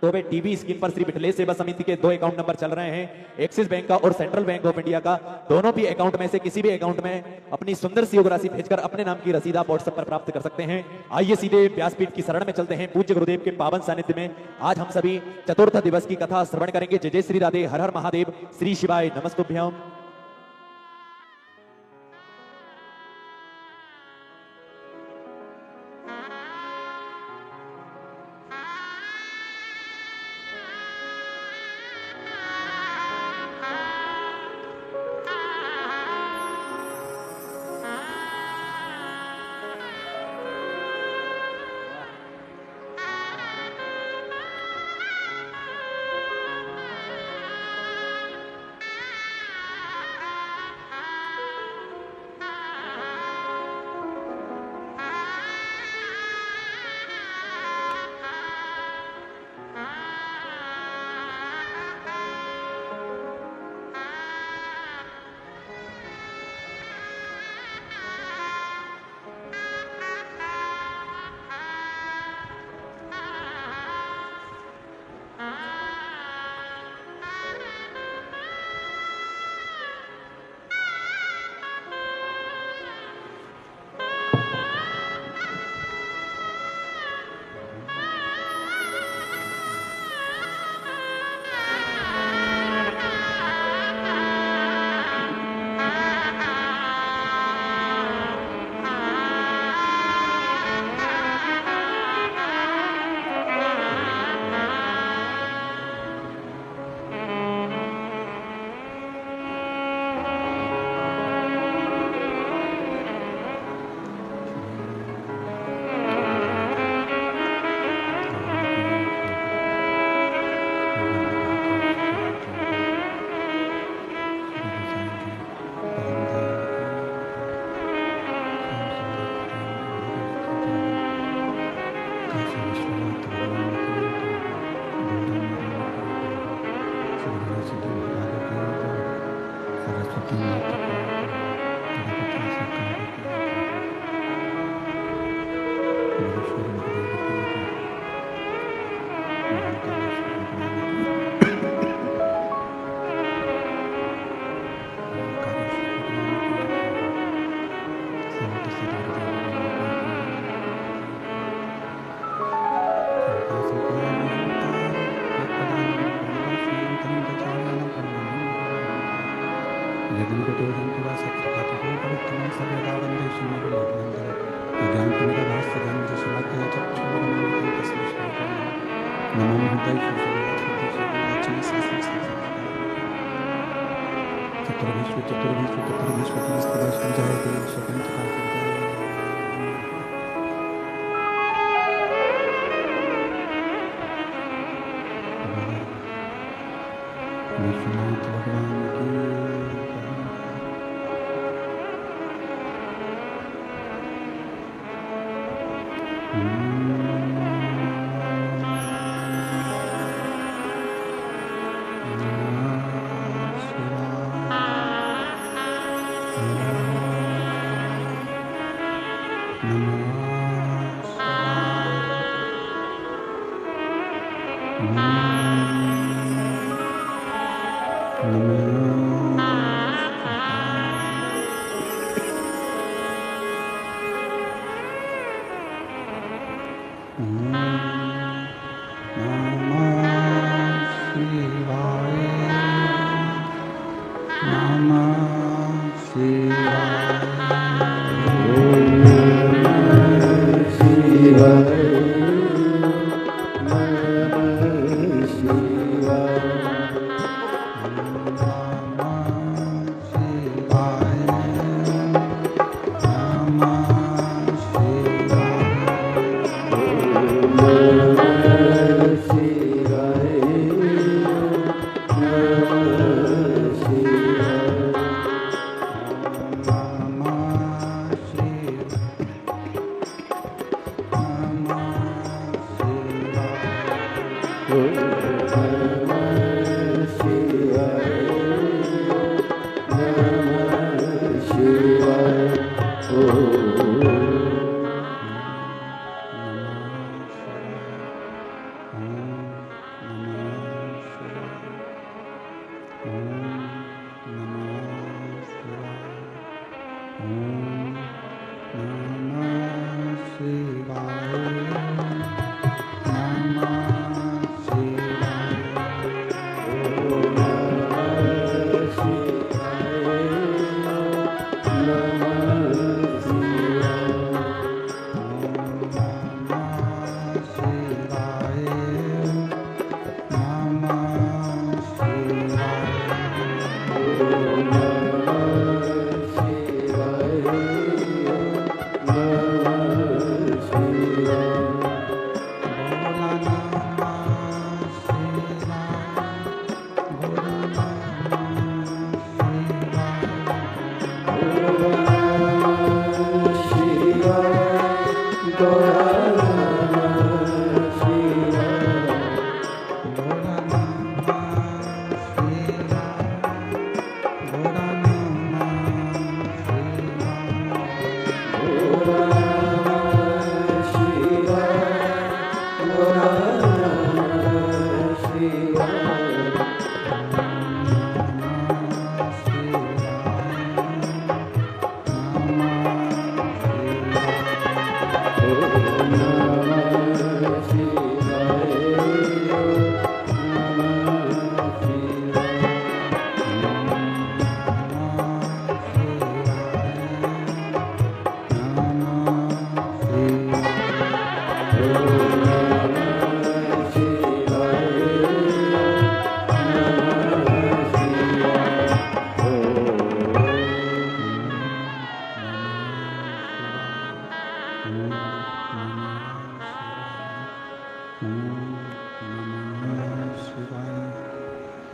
तो वे टीवी स्क्रीन पर श्री बिठले सेवा समिति के 2 अकाउंट नंबर चल रहे हैं, एक्सिस बैंक का और सेंट्रल बैंक ऑफ इंडिया का। दोनों भी अकाउंट में से किसी भी अकाउंट में अपनी सुंदर सी राशि भेजकर अपने नाम की रसीद आप व्हाट्सएप पर प्राप्त कर सकते हैं। आइए सीधे व्यासपीठ की शरण में चलते हैं। पूज्य गुरुदेव के पावन सानिध्य में आज हम सभी चतुर्थ दिवस की कथा श्रवण करेंगे। जय जय श्री राधे, हर हर महादेव, श्री शिवाय नमस्तुभ्यम।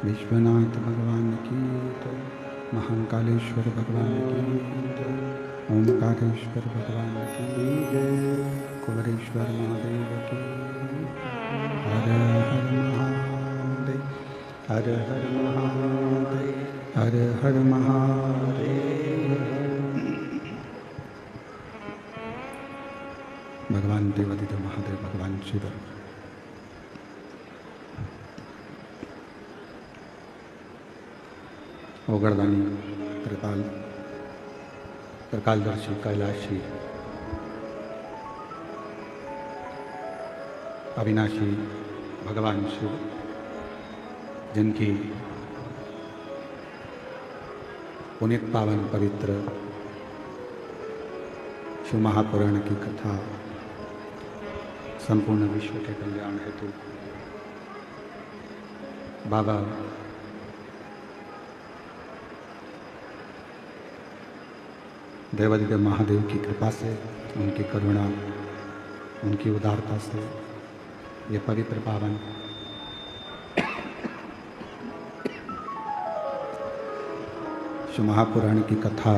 विश्वनाथ भगवान की जय, महाकालेश्वर भगवान की जय, ओमकारेश्वर भगवान की जय, कुबरेश्वर महादेव की हर हर महादेव, हर हर महादेव, हर हर महादेव। भगवान देवादिदेव महादेव भगवान शिव ओगरदानी त्रिकालदर्शी कैलाशी अविनाशी भगवान शिव, जिनकी पुनीत पावन पवित्र शिव महापुराण की कथा संपूर्ण विश्व के कल्याण हेतु बाबा देवादिदेव महादेव की कृपा से, उनकी करुणा, उनकी उदारता से ये पवित्र पावन शिव महापुराण की कथा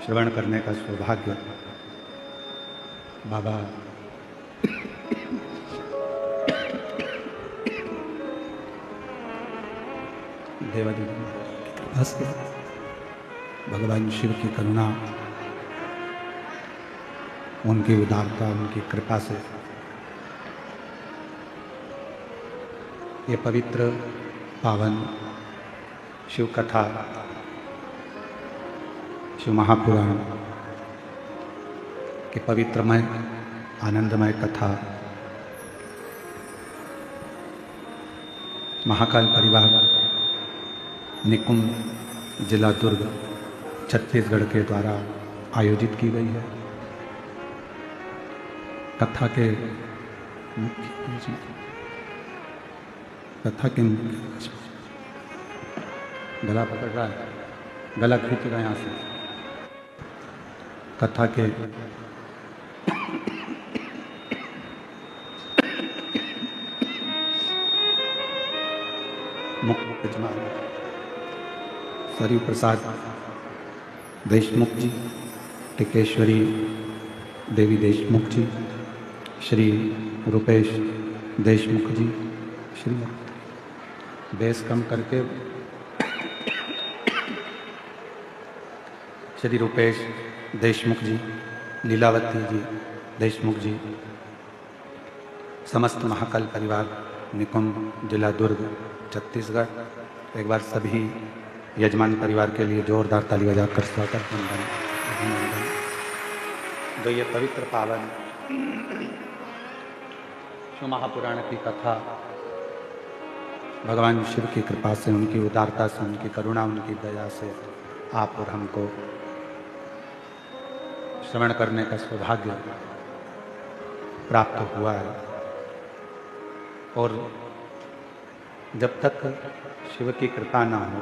श्रवण करने का सौभाग्य बाबा देवादिदेव की कृपा से, भगवान शिव की करुणा, उनकी उदारता, उनकी कृपा से ये पवित्र पावन शिव कथा, शिव महापुराण की पवित्रमय आनंदमय कथा महाकाल परिवार निकुंभ जिला दुर्ग छत्तीसगढ़ के द्वारा आयोजित की गई है। कथा के गला पकड़ रहा है, गला खींच रहा है यहाँ से। कथा के मुख्य यजमान सरयू प्रसाद देशमुख जी, टिकेश्वरी देवी देशमुख जी, श्री रुपेश देशमुख जी, श्री बेस कम करके श्री रुपेश देशमुख जी, लीलावती जी देशमुख जी, समस्त महाकाल परिवार निकुंभ जिला दुर्ग छत्तीसगढ़। एक बार सभी यजमान परिवार के लिए जोरदार ताली बजाकर स्वागत अभिनंदन। तो ये पवित्र पावन शिव महापुराण की कथा भगवान शिव की कृपा से, उनकी उदारता से, उनकी करुणा, उनकी दया से आप और हमको श्रवण करने का सौभाग्य प्राप्त हुआ है। और जब तक शिव की कृपा ना हो